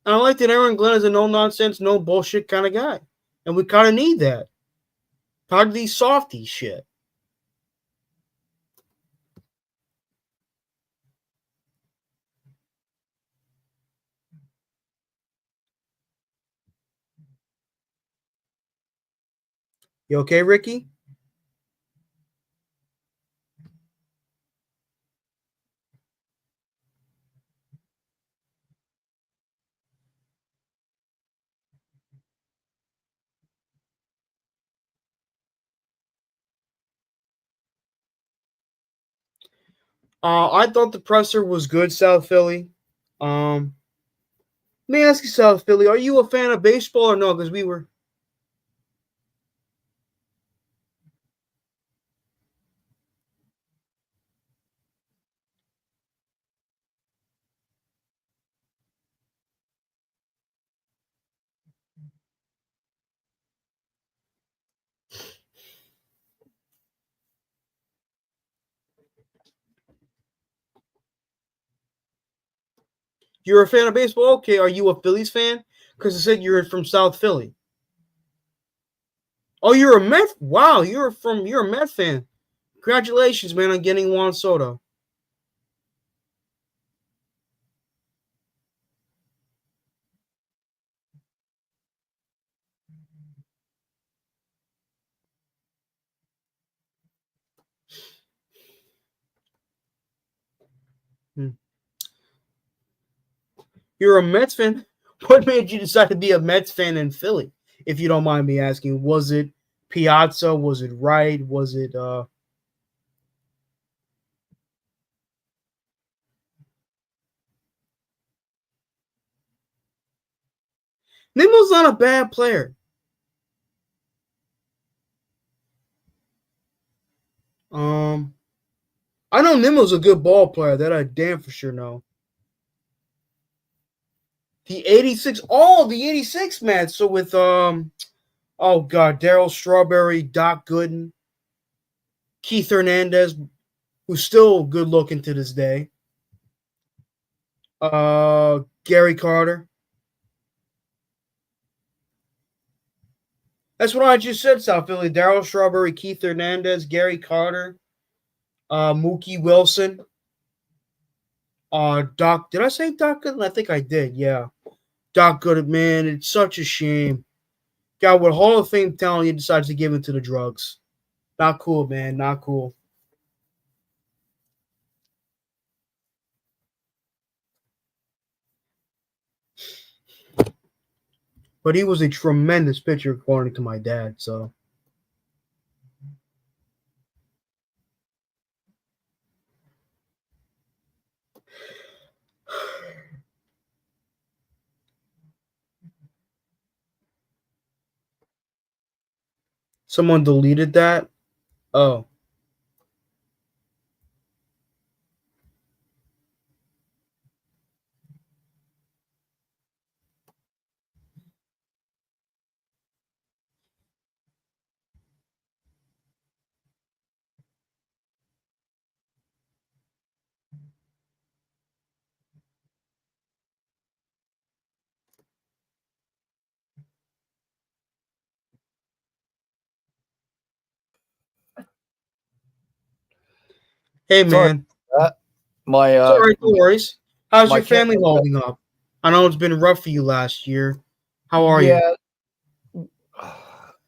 And I like that Aaron Glenn is a no-nonsense, no bullshit kind of guy. And we kind of need that. Tired of these softy shit. You okay, Ricky? I thought the presser was good, South Philly. Let me ask you, South Philly, are you a fan of baseball or no? Because we were. You're a fan of baseball? Okay. Are you a Phillies fan? Because it said you're from South Philly. Oh, you're a Met. Wow, you're a Met fan. Congratulations, man, on getting Juan Soto. You're a Mets fan. What made you decide to be a Mets fan in Philly? If you don't mind me asking, was it Piazza? Was it Wright? Was it Nimmo's not a bad player. I know Nimmo's a good ball player. That I damn for sure know. The 86, the 86 man. So with oh god, Darryl Strawberry, Doc Gooden, Keith Hernandez, who's still good looking to this day. Gary Carter. That's what I just said, South Philly. Darryl Strawberry, Keith Hernandez, Gary Carter, Mookie Wilson, Doc. Did I say Doc Gooden? I think I did. Yeah, Doc Gooden. Man, it's such a shame. Guy with Hall of Fame talent, he decides to give it to the drugs. Not cool, man. Not cool. But he was a tremendous pitcher, according to my dad. So. Someone deleted that? Oh. Hey, man. My it's all right, no worries. How's my your family kid- holding up? I know it's been rough for you last year. How are you?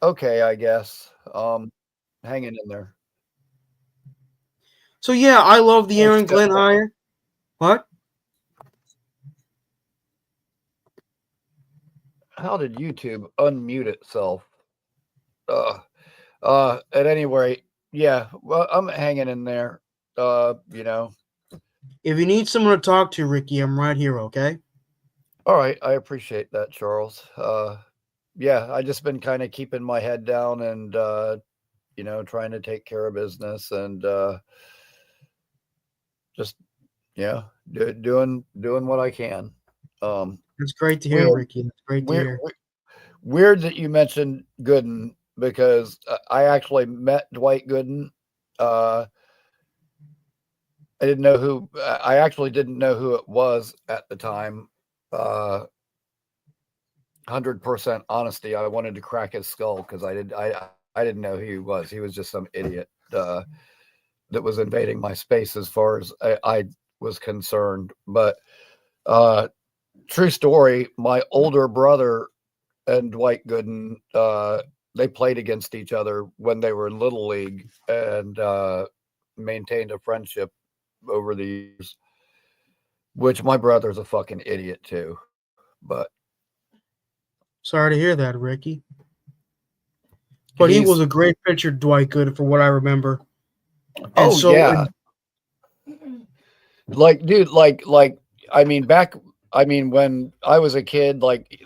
Okay, I guess. Hanging in there. So yeah, I love the Aaron Thanks, Glenn hire. What? How did YouTube unmute itself? At any rate, yeah, well, I'm hanging in there. You know. If you need someone to talk to, Ricky, I'm right here, okay? All right, I appreciate that, Charles. Yeah, I just been kind of keeping my head down and you know, trying to take care of business and just doing what I can. It's great to hear, Ricky. It's great to hear. Weird that you mentioned Gooden because I actually met Dwight Gooden. I didn't know who. I actually didn't know who it was at the time. 100% honesty. I wanted to crack his skull because I didn't know who he was. He was just some idiot that was invading my space as far as I was concerned. But true story. My older brother and Dwight Gooden, they played against each other when they were in Little League and maintained a friendship over the years, which my brother's a fucking idiot too. But Sorry to hear that, Ricky. But he was a great pitcher, Dwight Gooden, for what I remember. And yeah. Like, dude, like, I mean, when I was a kid, like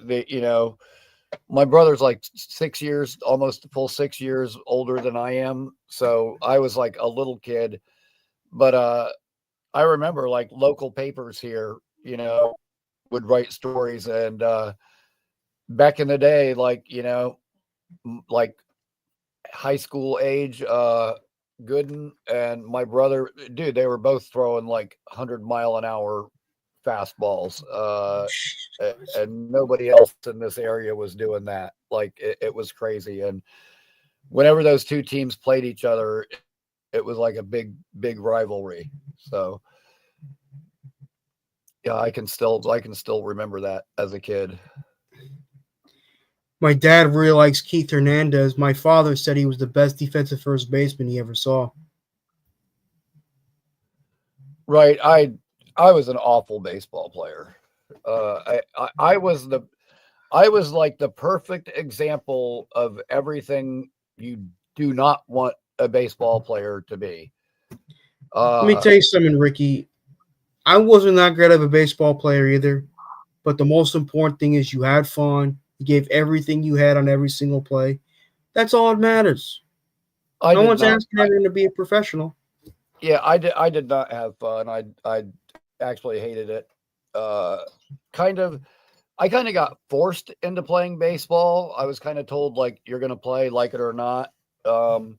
my brother's like 6 years, almost a full 6 years older than I am. So I was like a little kid, but I remember like local papers here, would write stories and back in the day, like, like high school age, Gooden and my brother, dude, they were both throwing like 100-mile-an-hour fastballs. And nobody else in this area was doing that. Like it was crazy. And whenever those two teams played each other, it was like a big rivalry. So yeah, I can still remember that as a kid. My dad really likes Keith Hernandez. My father said he was the best defensive first baseman he ever saw. Right. I was an awful baseball player. I was like the perfect example of everything you do not want a baseball player to be. Let me tell you something, Ricky. I wasn't that great of a baseball player either, but the most important thing is you had fun. You gave everything you had on every single play. That's all that matters. No one's asking everyone to be a professional. Yeah, I did not have fun. I actually hated it. I kind of got forced into playing baseball. I was kind of told like you're going to play, like it or not. I'm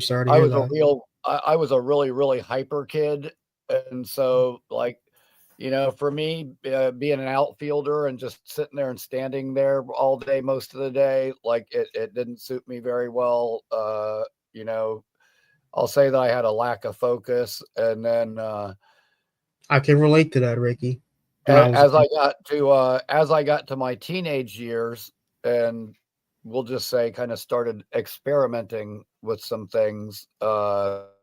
sorry to hear that. I was a really hyper kid, and so like, you know, for me, being an outfielder and just sitting there and standing there all day most of the day, like it didn't suit me very well. You know, I'll say that I had a lack of focus, and then I can relate to that, Ricky. as I got to my teenage years, and we'll just say kind of started experimenting with some things, but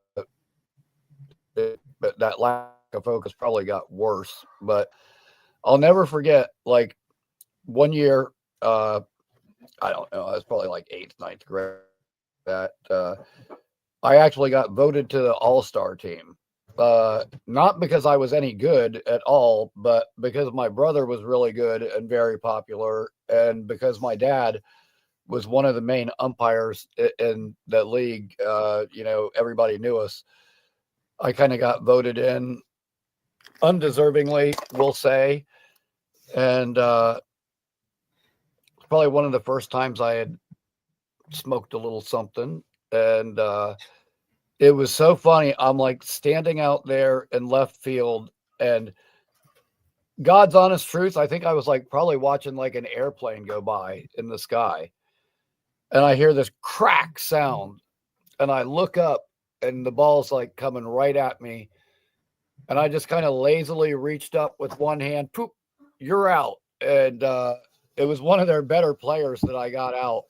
that lack of focus probably got worse. But I'll never forget, like one year, I don't know, I was probably like 8th, 9th grade, that I actually got voted to the All-Star team. Not because I was any good at all, but because my brother was really good and very popular, and because my dad was one of the main umpires in the league. You know, everybody knew us. I kind of got voted in undeservingly, we'll say, and probably one of the first times I had smoked a little something, and it was so funny. I'm like standing out there in left field, and God's honest truth, I think I was like probably watching like an airplane go by in the sky. And I hear this crack sound, and I look up, and the ball's like coming right at me. And I just kind of lazily reached up with one hand, poop, you're out. And it was one of their better players that I got out.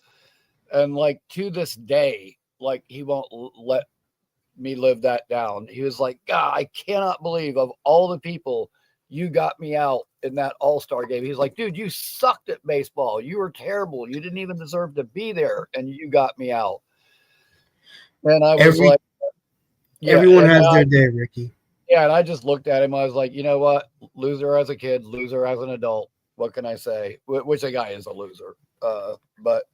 And like to this day, like he won't let me live that down. He was like, God, I cannot believe of all the people you got me out in that All-Star game. He's like, dude, you sucked at baseball. You were terrible. You didn't even deserve to be there, and you got me out. And I was like, yeah, everyone has their day, Ricky. Yeah, and I just looked at him. I was like, you know what? Loser as a kid, loser as an adult. What can I say? Which a guy is a loser. But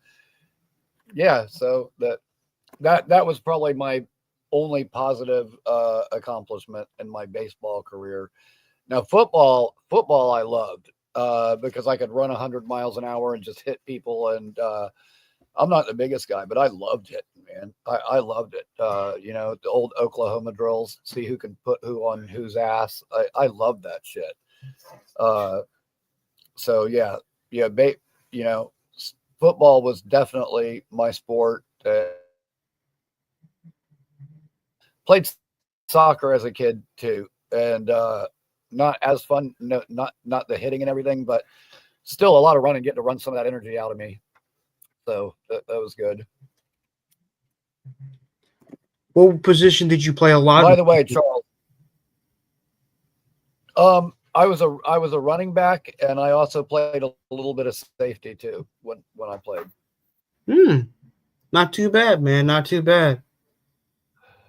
yeah, so that was probably my only positive accomplishment in my baseball career. Now football I loved because I could run 100 miles an hour and just hit people. And I'm not the biggest guy, but I loved it, man. I loved it. You know, the old Oklahoma drills, see who can put who on whose ass. I loved that shit. So yeah, you know, football was definitely my sport. Played soccer as a kid too, and not as fun. No, not the hitting and everything, but still a lot of running, getting to run some of that energy out of me. So that was good. What position did you play a lot? By the way, Charles, I was a running back, and I also played a little bit of safety too when I played. Not too bad, man. Not too bad.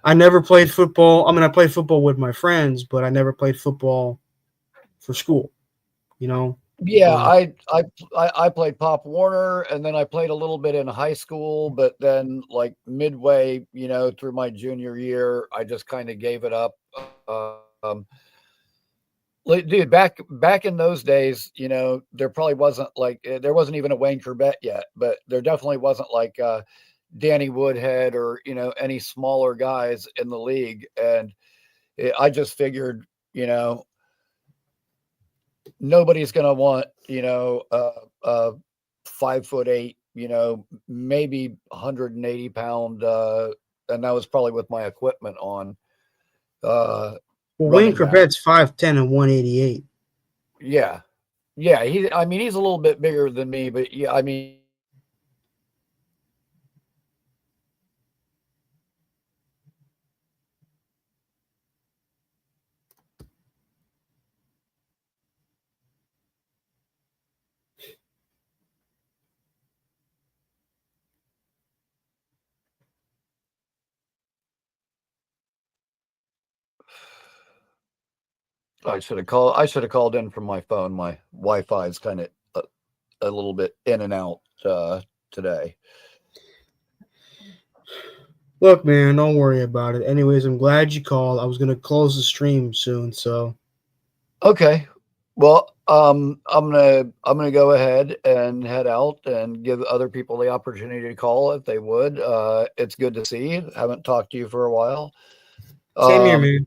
I never played football. I mean, I played football with my friends, but I never played football for school. You know. Yeah, I played Pop Warner, and then I played a little bit in high school, but then like midway, you know, through my junior year, I just kind of gave it up. Dude, back in those days, you know, there probably wasn't like there wasn't even a Wayne Corbett yet, but there definitely wasn't like Danny Woodhead or, you know, any smaller guys in the league. And I just figured, you know, nobody's going to want, a 5'8", maybe 180-pound, and that was probably with my equipment on. Well, Wayne running back. Corbett's 5'10" and 188. Yeah. Yeah. He's a little bit bigger than me, but yeah, I should have called in from my phone. My Wi-Fi is kind of a little bit in and out today. Look, man, don't worry about it. Anyways, I'm glad you called. I was gonna close the stream soon, so Okay. Well, I'm gonna go ahead and head out and give other people the opportunity to call if they would. It's good to see you. Haven't talked to you for a while. same here, man.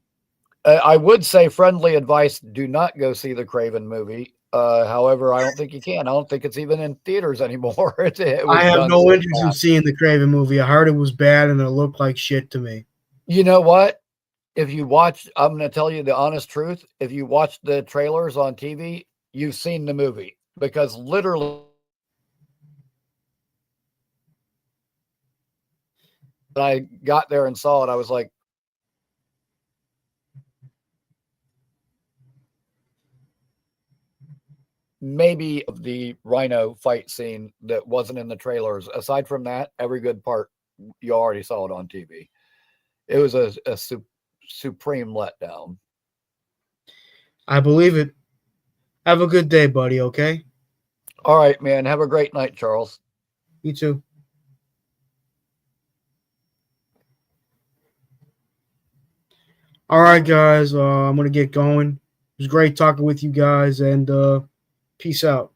I would say friendly advice: do not go see the Craven movie. However, I don't think you can. I don't think it's even in theaters anymore. It was I have done no so interest in fast. seeing the Craven movie. I heard it was bad and it looked like shit to me. You know what? If you watch, I'm going to tell you the honest truth. If you watch the trailers on TV, you've seen the movie, because literally when I got there and saw it, I was like, maybe the rhino fight scene that wasn't in the trailers. Aside from that, every good part, you already saw it on TV. It was a supreme letdown. I believe it. Have a good day, buddy, okay? All right, man. Have a great night, Charles. You too. All right, guys. I'm gonna get going. It was great talking with you guys, and peace out.